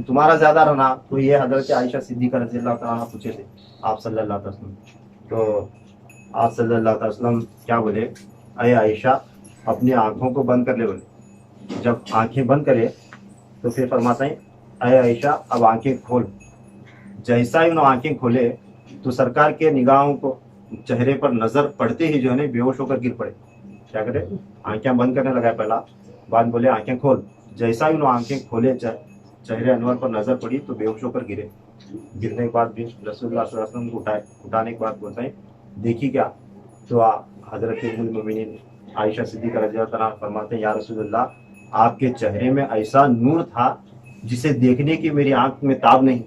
تمہارا زیادہ رہنا۔ تو یہ حضرت عائشہ صدیقہ رضی اللہ تعالیٰ عنہ پوچھے تھے آپ صلی اللہ علیہ وسلم، تو آپ صلی اللہ علیہ وسلم کیا بولے، اے عائشہ اپنی آنکھوں کو بند کر لے بولے۔ جب آنکھیں بند کرے تو پھر فرماتے ہیں اے عائشہ اب آنکھیں کھول۔ جیسا ہی انہوں آنکھیں کھولے تو سرکار کے نگاہوں کو چہرے پر نظر پڑتے ہی جو ہے بے ہوش ہو کر گر پڑے۔ کیا کرے، آنکھیں بند کرنے لگا پہلا، بعد بولے آنکھیں کھول۔ جیسا ہی انہوں آنکھیں کھولے چہرے انور پر نظر پڑی تو بے ہوش ہو کر گرے۔ گرنے کے بعد بھی رسول اللہ صلی اللہ علیہ وسلم کو اٹھانے کے بعد بولتے ہیں دیکھی کیا، تو حضرت ام المومنین عائشہ صدیقہ رضی اللہ عنہا فرماتے ہیں یا رسول اللہ، آپ کے چہرے میں ایسا نور تھا جسے دیکھنے کی میری آنکھ میں تاب نہیں،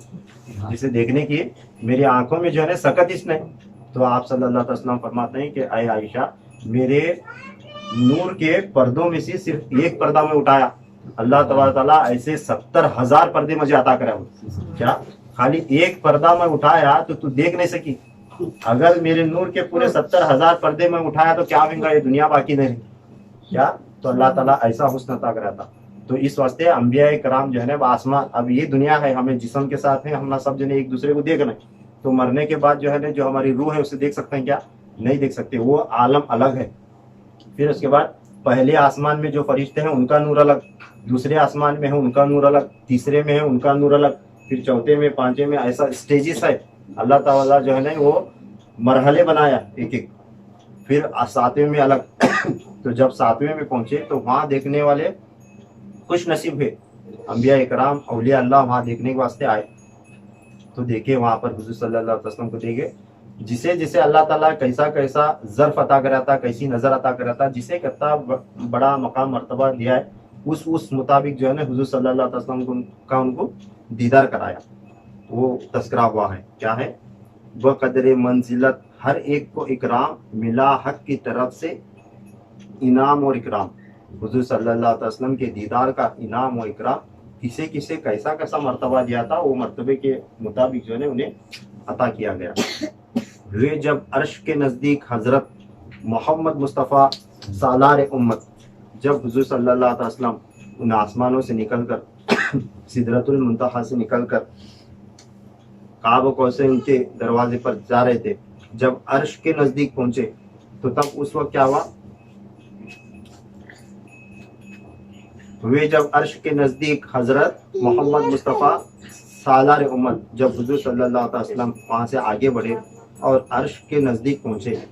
جسے دیکھنے کی میری آنکھوں میں جو ہے سکت اس نہیں۔ تو آپ صلی اللہ علیہ وسلم فرماتے ہیں کہ اے عائشہ، میرے نور کے پردوں میں سے صرف ایک پردہ میں اٹھایا अल्लाह तबारक ताला ऐसे 70,000 पर्दे मुझे अता करे। क्या खाली एक पर्दा मैं उठाया तो तू देख नहीं सकी? अगर मेरे नूर के पूरे 70,000 पर्दे में उठाया तो क्या होगा, ये दुनिया बाकी नहीं रही क्या? तो अल्लाह ताला ऐसा हुस्न अता करा था। तो इस वास्ते अंबिया कराम जो है ना आसमान, अब ये दुनिया है, हमें जिस्म के साथ है, हम ना सब जने एक दूसरे को देख रहे हैं, तो मरने के बाद जो है ना जो हमारी रूह है उसे देख सकते हैं क्या? नहीं देख सकते, वो आलम अलग है। फिर उसके बाद पहले आसमान में जो फरिश्ते हैं उनका नूर अलग, दूसरे आसमान में है उनका नूर अलग, तीसरे में है उनका नूर अलग, फिर चौथे में, पांचवें में, ऐसा स्टेजेस है। अल्लाह ताला जो है ना वो मरहले बनाया एक एक, फिर सातवें में अलग। तो जब सातवें में पहुंचे तो वहां देखने वाले खुश नसीब है, अंबिया इकराम औलिया अल्लाह वहां देखने के वास्ते आए। तो देखे वहां पर हुजूर सल्लल्लाहु अलैहि वसल्लम को देखे, जिसे जिसे अल्लाह ताला कैसा कैसा ज़र्फ अता कराता, कैसी नज़र अता कराता, जिसे कितना बड़ा मकाम मर्तबा दिया है, उस मुताबिक जो है ना हुजूर सल्लल्लाहु अलैहि वसल्लम का उनको दीदार कराया। वो तस्करा हुआ है, क्या है? व कदर मंजिलत हर एक को इकराम मिला हक की तरफ से इनाम और इकराम। हुजूर सल्लल्लाहु अलैहि वसल्लम के दीदार का इनाम और इकराम किसे किसे कैसा कैसा मर्तबा दिया था, वो मर्तबे के मुताबिक जो है उन्हें अता किया गया। वे जब अर्श के नज़दीक हज़रत मोहम्मद मुस्तफ़ा सालार उम्मत, जब हुजूर सल्लल्लाहु अलैहि वसल्लम उन आसमानों से निकलकर सिदरतुल मुंतहा से निकलकर काब कौसैन के दरवाजे पर जा रहे थे, जब अर्श के नज़दीक पहुंचे तो तब उस वक्त क्या हुआ? वे जब अर्श के नज़दीक हज़रत मोहम्मद मुस्तफ़ा सालार उम्मत, जब हुजूर सल्लल्लाहु अलैहि वसल्लम वहाँ से आगे बढ़े और अर्श के नज़दीक पहुँचे,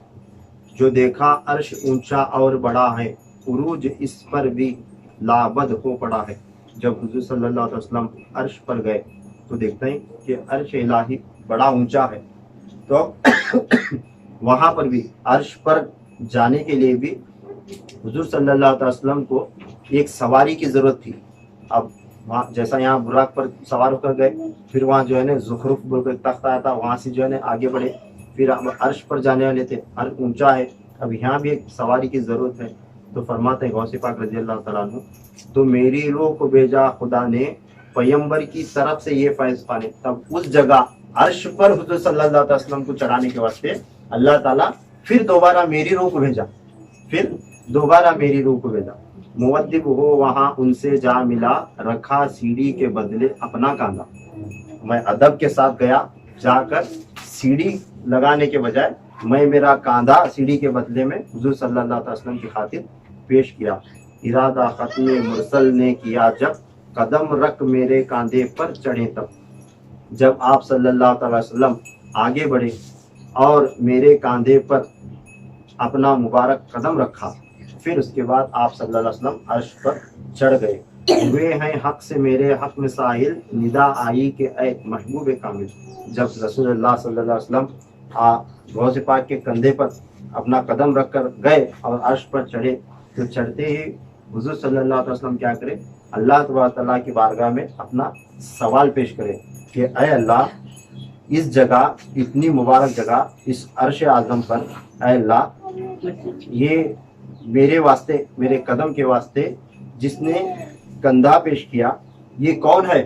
जो देखा अर्श ऊंचा और बड़ा है, उरूज इस पर भी लाबद हो पड़ा है। जब हुजूर सल्लल्लाहु अलैहि वसल्लम अर्श पर गए तो देखते हैं कि अर्श इलाही बड़ा ऊंचा है। तो वहाँ पर भी अर्श पर जाने के लिए भी हुजूर सल्लल्लाहु अलैहि वसल्लम को एक सवारी की ज़रूरत थी। अब वहाँ जैसा यहाँ बुराक पर सवार होकर गए, फिर वहाँ जो है ना ज़ुखरुफ बोल कर तख्त आया था, वहाँ से जो है ना आगे बढ़े, फिर अर्श पर जाने वाले थे, अर्श ऊंचा है, अब यहाँ भी एक सवारी की ज़रूरत है। तो फरमाते हैं गौसे पाक रज़ी अल्लाह तआला अन्हु, तो मेरी रूह को भेजा खुदा ने पैगंबर की तरफ से ये फैज़ पाने। तब उस जगह अर्श पर हुजूर सल्लल्लाहु अलैहि वसल्लम को चढ़ाने के वास्ते अल्लाह ताला फिर दोबारा मेरी रूह को भेजा, फिर दोबारा मेरी रूह को भेजा। मुवद्दिब हो वहाँ उनसे जा मिला, रखा सीढ़ी के बदले अपना कांधा। मैं अदब के साथ गया, जाकर सीढ़ी लगाने के बजाय मैं मेरा कांधा सीढ़ी के बदले में हुजूर सल्लल्लाहु अलैहि वसल्लम की खातिर पेश किया। इरादा खत्म मुरसल ने किया जब, कदम रख मेरे कांधे पर चढ़े तब। जब आप सल्लल्लाहु अलैहि वसल्लम आगे बढ़े और मेरे कांधे पर अपना मुबारक कदम रखा, फिर उसके बाद आप सल्लल्लाहु अलैहि वसल्लम अर्श पर चढ़ गए। वे हैं हक से मेरे हक में साहिल, निदा आई के ऐ महबूब कामिल। जब रसूलुल्लाह सल्लल्लाहु अलैहि वसल्लम गौसे पाक के कंधे पर अपना कदम रख कर गए और अर्श पर चढ़े, तो चढ़ते ही हुजूर सल्लल्लाहु अलैहि वसल्लम क्या करे? अल्लाह तबारक तआला की बारगाह में अपना सवाल पेश करे कि ऐ अल्लाह, इस जगह, इतनी मुबारक जगह, इस अर्श आज़म पर, ऐ अल्लाह, ये मेरे वास्ते, मेरे कदम के वास्ते जिसने कंधा पेश किया, ये कौन है?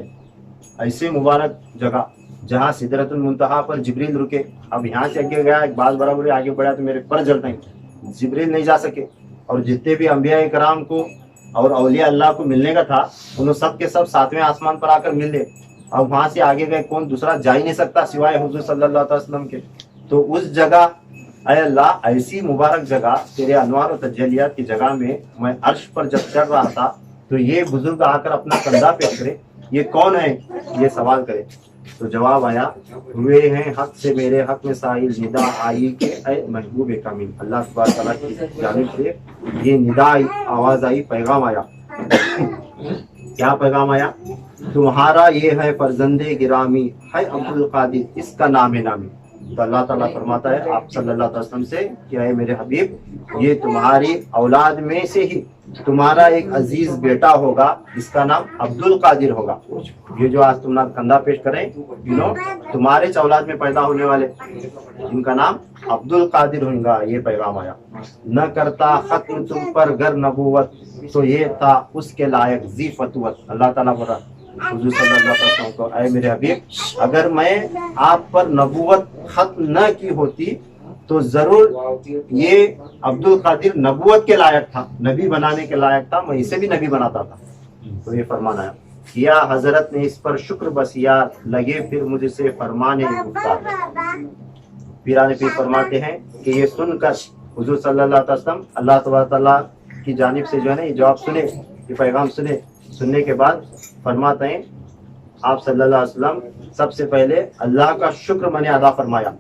ऐसे मुबारक जगह जहाँ सिदरतुल मुंतहा पर जिब्रील रुके। अब यहाँ से आगे गया, एक बात बराबर आगे बढ़ा तो मेरे पर जलते हैं, जिब्रील नहीं जा सके। और जितने भी अंबिया कराम को और औलिया अल्लाह को मिलने का था, उन्होंने सब के सब सातवें आसमान पर आकर मिल ले। अब वहाँ से आगे गए, कौन दूसरा जा ही नहीं सकता सिवाय हुजूर सल्लल्लाहु अलैहि वसल्लम के। तो उस जगह, ऐ अल्लाह, ऐसी मुबारक जगह, तेरे अनवार और तजलियात की जगह में मैं अर्श पर जब चढ़ रहा था, तो ये बुजुर्ग आकर अपना कंधा पेश करे, ये कौन है? ये सवाल करे। तो जवाब आया, हुए हैं हक से मेरे हक में साहिल, निदा आई के ऐ महबूब कामिल। अल्लाह सुब्हानहू तआला की जानिब से ये निदा आई, आवाज आई, पैगाम आया। क्या पैगाम आया? तुम्हारा ये है फर्जंदे गिरामी, है अब्दुल कादिर, इसका नाम है नामी। تو اللہ تعالیٰ فرماتا ہے آپ صلی اللہ علیہ وسلم سے کہ اے میرے حبیب یہ تمہاری اولاد میں سے ہی تمہارا ایک عزیز بیٹا ہوگا جس کا نام عبد القادر ہوگا. یہ جو آج تم کندھا پیش کریں تمہارے اولاد میں پیدا ہونے والے جن کا نام عبد القادر ہوگا. یہ پیغام آیا. نہ کرتا ختم تم پر گر نبوت تو یہ تھا اس کے لائق ذی فتوت. اللہ تعالیٰ بولا حضور صلی اللہ علیہ وسلم کو اے میرے حبیب اگر میں آپ پر نبوت ختم نہ کی ہوتی تو ضرور یہ عبد القادر نبوت کے لائق تھا, نبی بنانے کے لائق تھا, میں اسے بھی نبی بناتا تھا. تو یہ فرمان آیا. کیا حضرت نے اس پر شکر بس یار لگے پھر مجھ سے فرمانے گفتار. پیران پیر فرماتے ہیں کہ یہ سن کر حضور صلی اللہ علیہ وسلم اللہ تبارک تعالیٰ کی جانب سے جو ہے نا یہ جواب سنے, یہ پیغام سنے, سننے کے بعد فرماتے ہیں آپ صلی اللہ علیہ وسلم سب سے پہلے اللہ کا شکر میں نے ادا فرمایا.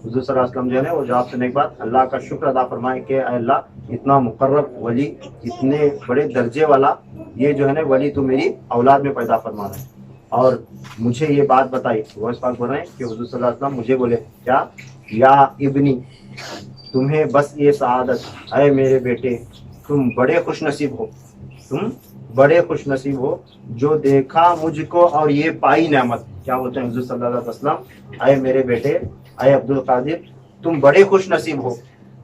حضور صلی اللہ علیہ وسلم جو ہے نا وہ جواب سننے کے بعد اللہ کا شکر ادا فرمائے کہ اے اللہ اتنا مقرب ولی, اتنے بڑے درجے والا یہ جو ہے نا ولی تو میری اولاد میں پیدا فرما رہا ہے. اور مجھے یہ بات بتائی, غوث پاک بول رہے ہیں کہ حضور صلی اللہ علیہ وسلم مجھے بولے کیا, یا ابنی تمہیں بس یہ سعادت, اے میرے بیٹے تم بڑے خوش نصیب ہو, تم بڑے خوش نصیب ہو جو دیکھا مجھ کو اور یہ پائی نعمت. کیا بولتے ہیں حضور صلی اللہ علیہ وسلم, اے میرے بیٹے اے عبد القادر تم بڑے خوش نصیب ہو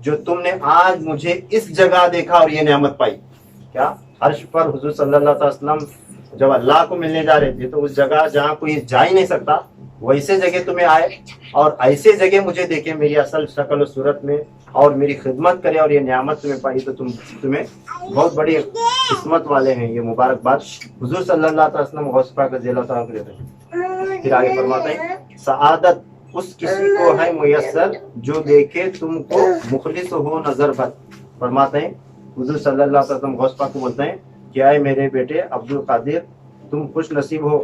جو تم نے آج مجھے اس جگہ دیکھا اور یہ نعمت پائی. کیا عرش پر حضور صلی اللہ علیہ وسلم جب اللہ کو ملنے جا رہے تھے تو اس جگہ جہاں کوئی جا ہی نہیں سکتا ویسے جگہ تمہیں آئے اور ایسے جگہ مجھے دیکھے میری اصل شکل و صورت میں اور میری خدمت کرے اور یہ نعمت تمہیں پائی تو تمہیں بہت بڑی قسمت والے ہیں. یہ مبارکباد حضور صلی اللہ علیہ وسلم غوث پاک رضی اللہ تعالیٰ کو دیتے ہیں. پھر آگے فرماتے ہیں سعادت اس کسی کو ہے میسر جو دیکھے تم کو مخلص ہو نظر بھر. فرماتے ہیں حضور صلی اللہ علیہ وسلم غوث پاک کو بولتے ہیں کہ اے میرے بیٹے عبد القادر تم خوش نصیب ہو,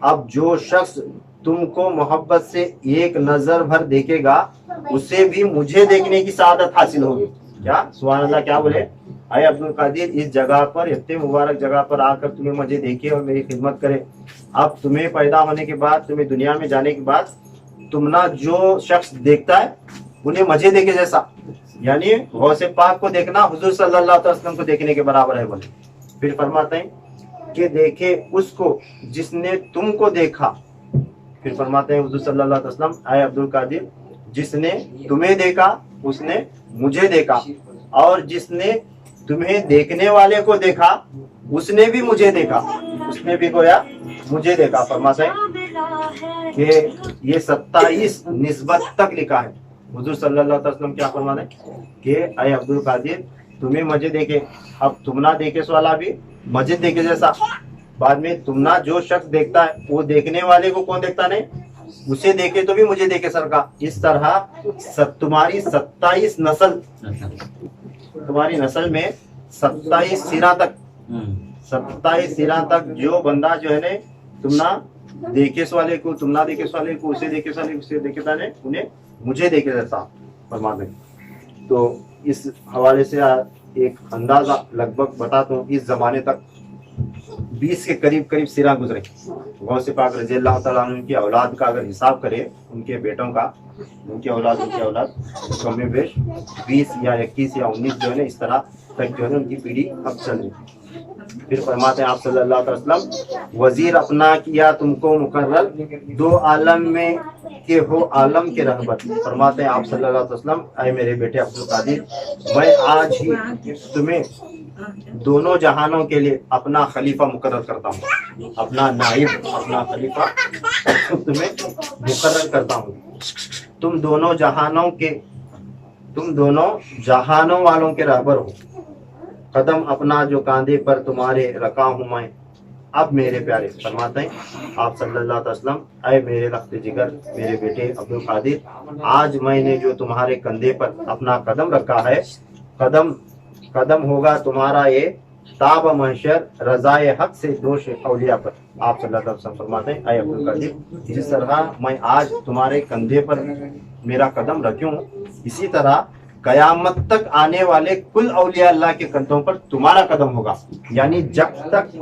اب جو شخص تم کو محبت سے ایک نظر بھر دیکھے گا اسے بھی مجھے دیکھنے کی سعادت حاصل ہوگی. کیا سبحان اللہ, کیا بولے, اے عبد القادر اس جگہ پر اتنے مبارک جگہ پر آ کر تمہیں مجھے دیکھے اور میری خدمت کرے. اب تمہیں پیدا ہونے کے بعد تمہیں دنیا میں جانے کے بعد تم نہ جو شخص دیکھتا ہے انہیں مجھے دیکھے جیسا, یعنی غوث پاک کو دیکھنا حضور صلی اللہ علیہ وسلم کو دیکھنے کے برابر ہے بولے. پھر فرماتے ہیں کہ دیکھے اس کو جس نے تم کو دیکھا. پھر فرماتے ہیں حضور صلی اللہ علیہ وسلم اے عبد القادر جس نے تمہیں دیکھا اس نے مجھے دیکھا اور جس نے تمہیں دیکھنے والے کو دیکھا اس نے بھی مجھے دیکھا, اس نے بھی گویا مجھے دیکھا. فرماتے ہیں کہ یہ 27 نسبت تک لکھا ہے. حضور صلی اللہ علیہ وسلم کیا فرماتے ہیں کہ اے عبد القادر تمہیں مجھے دیکھے, اب تم نہ دیکھے سو والا بھی مجھے دیکھے جیسا. بعد میں تم نہ جو شخص دیکھتا ہے وہ دیکھنے والے کو کون دیکھتا نہیں, اسے دیکھے تو بھی مجھے دیکھے سر کا. اس طرح تمہاری 27 نسل, تمہاری نسل میں 27 سیرہ تک 27 سیرہ تک جو بندہ جو ہے نا تم نہ دیکھے سو والے کو, تم نہ دیکھے سو والے کو, اسے دیکھے سو والے کو, اسے دیکھے سو والے انہیں مجھے دیکھے جیسا فرما دیں. تو اس حوالے سے ایک اندازہ لگ بھگ بتاتا ہوں, اس زمانے تک 20 کے قریب سیرہ گزرے. غوث پاک رضی اللہ تعالیٰ عنہ کی اولاد کا اگر حساب کرے, ان کے بیٹوں کا, ان کی اولاد کم میں بیش 20 یا 21 یا 19 جو ہے نا اس طرح تک جو ہے ان کی پیڑھی اب چل رہی. پھر فرماتے ہیں آپ صلی اللہ علیہ وسلم وزیر اپنا کیا تم کو مقرر دو عالم میں کہ ہو عالم کے رہبر. فرماتے ہیں آپ صلی اللہ علیہ وسلم اے میرے بیٹے عبد القادر میں آج ہی تمہیں دونوں جہانوں کے لیے اپنا خلیفہ مقرر کرتا ہوں, اپنا نائب, اپنا خلیفہ تمہیں مقرر کرتا ہوں. تم دونوں جہانوں والوں کے رہبر ہو. قدم اپنا جو کاندھے پر تمہارے رکھا ہوں میں اب میرے پیارے. فرماتے ہیں آپ صلی اللہ علیہ وسلم اے میرے رخت جگر میرے بیٹے عبد القادر آج میں نے جو تمہارے کندھے پر اپنا قدم رکھا ہے قدم ہوگا تمہارا یہ تاب محشر رضائے حق سے دوش اولیاء پر. آپ صلی اللہ علیہ وسلم فرماتے ہیں اے عبد القادر جس طرح میں آج تمہارے کندھے پر میرا قدم رکھوں اسی طرح قیامت تک آنے والے کل اولیاء اللہ کے کندھوں پر تمہارا قدم ہوگا. یعنی جب تک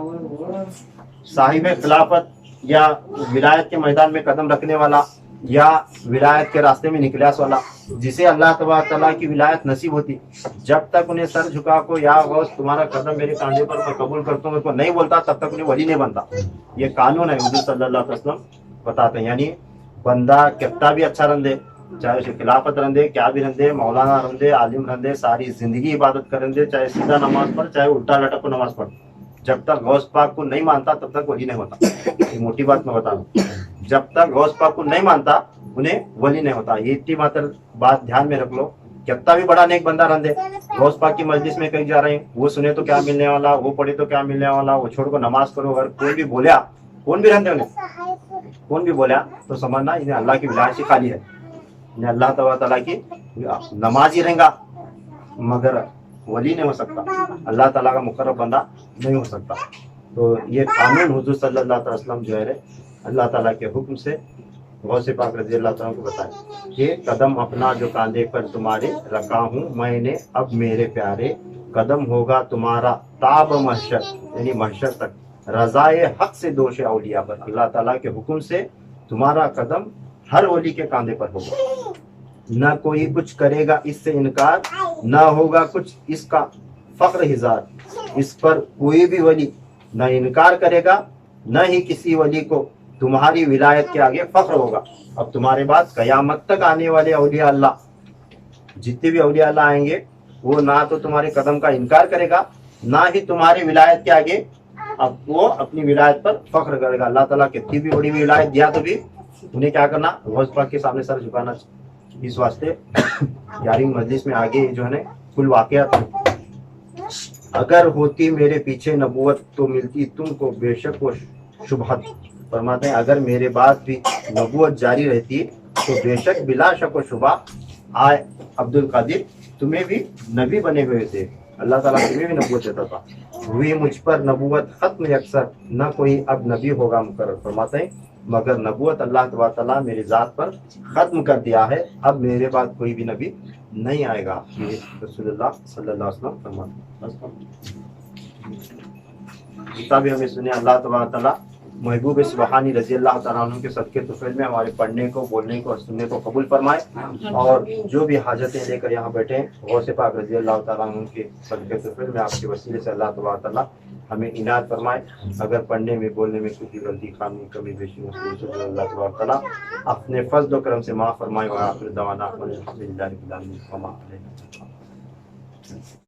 صاحب خلافت یا ولایت کے میدان میں قدم رکھنے والا या विलायत के रास्ते में निकलास वाला, जिसे अल्लाह तबारक तआला की विलायत नसीब होती, जब तक उन्हें सर झुका को या गौस तुम्हारा कदम मेरे कांधे पर मैं कबूल करता हूँ उसको नहीं बोलता, तब तक उन्हें वली नहीं बनता। ये कानून है हुजूर सल्लल्लाहु अलैहि वसल्लम बताते हैं। यानी बंदा कितना भी अच्छा रंदे, चाहे उसे खिलाफत रंदे, क्या भी रंदे, मौलाना रंदे, आलिम रंदे, सारी जिंदगी इबादत कर रंदे, चाहे सीधा नमाज पढ़ चाहे उल्टा लटक को नमाज पढ़, जब तक गौस पाक को नहीं मानता तब तक वली नहीं होता। ये मोटी बात मैं बता रहा हूँ, जब तक गौस पाक को नहीं मानता उन्हें वली नहीं होता। ये इतनी मात्र बात ध्यान में रख लो। कितना भी बड़ा नेक बंदा रंदे, गौस पाक की मस्जिद में कहीं जा रहे हैं, वो सुने तो क्या मिलने वाला, वो पढ़े तो क्या मिलने वाला, वो छोड़ को नमाज करो, अगर कोई भी बोलिया, कौन भी रंदे उन्हें, कौन भी बोलिया तो समझना इन्हें अल्लाह की विलायत से खाली है, इन्हें अल्लाह तआला की नमाज ही रहेगा मगर वली नहीं हो सकता, अल्लाह ताला का मुकर्रब बंदा नहीं हो सकता। तो ये कानून हुजूर सल्लल्लाहु अलैहि वसल्लम जो है अल्लाह ताला के हुक्म से गौसे पाक रज़ी अल्लाह ताला को बताए कि कदम अपना जो कांधे पर तुम्हारे रखा हूँ मैंने, अब मेरे प्यारे कदम होगा तुम्हारा ताब महशर, यानी महशर तक, रज़ाए हक से दोष औलिया पर, अल्लाह ताला के हुक्म से तुम्हारा कदम हर वली के कांधे पर होगा, न कोई कुछ करेगा इससे इनकार, न होगा कुछ इसका फख्र हिजार, इस पर कोई भी वली न इनकार करेगा, न ही किसी वली को तुम्हारी विलायत के आगे फख्र होगा। अब तुम्हारे बाद कयामत तक आने वाले औलिया अल्लाह, जितने भी औलिया अल्लाह आएंगे वो ना तो तुम्हारे कदम का इनकार करेगा, ना ही तुम्हारी विलायत के आगे अब वो अपनी विलायत पर फख्र करेगा। अल्लाह ताला कितनी भी बड़ी विलायत दिया तो भी उन्हें क्या करना, गौस पाक के सामने सर झुकाना। इस वास्ते यारी मजलिस में आगे जो है ना कुल वाकयात, अगर होती मेरे पीछे नबूवत तो मिलती तुमको बेशक वो शुबहत, फरमाते हैं अगर मेरे बाद भी नबूवत जारी रहती तो बेशक बिला शक व शुबा आए अब्दुल कादिर तुम्हें भी नबी बने हुए थे, अल्लाह ताला तुम्हें भी नबूवत देता था, हुई मुझ पर नबूवत खत्म अक्सर, न कोई अब नबी होगा मुकर्रर, फरमाते हैं मगर नबूवत अल्लाह तबारक तआला मेरी जात पर खत्म कर दिया है, अब मेरे बाद कोई भी नबी नहीं आएगा। ये रसूलुल्लाह सल्लल्लाहु अलैहि वसल्लम फरमाते हैं। जितना भी हमें सुने अल्लाह तबारक तआला महबूब सुबहानी रजी अल्लाह तआला अन्हु के सदके तुफैल में हमारे पढ़ने को, बोलने को और सुनने को कबूल फरमाए, और जो भी हाजतें लेकर यहाँ बैठे गौसे पाक रजी अल्लाह तआला अन्हु के सदके तुफैल में आपके वसीले से अल्लाह तबारक तआला हमें इनायत फरमाए। अगर पढ़ने में, बोलने में कुछ गलती, खामी, कमी, बेशी अल्लाह तबारक तआला अपने फज़्ल और करम से माफ़ फरमाए। और आखिर दवाना अल्हम्दुलिल्लाहि रब्बिल आलमीन।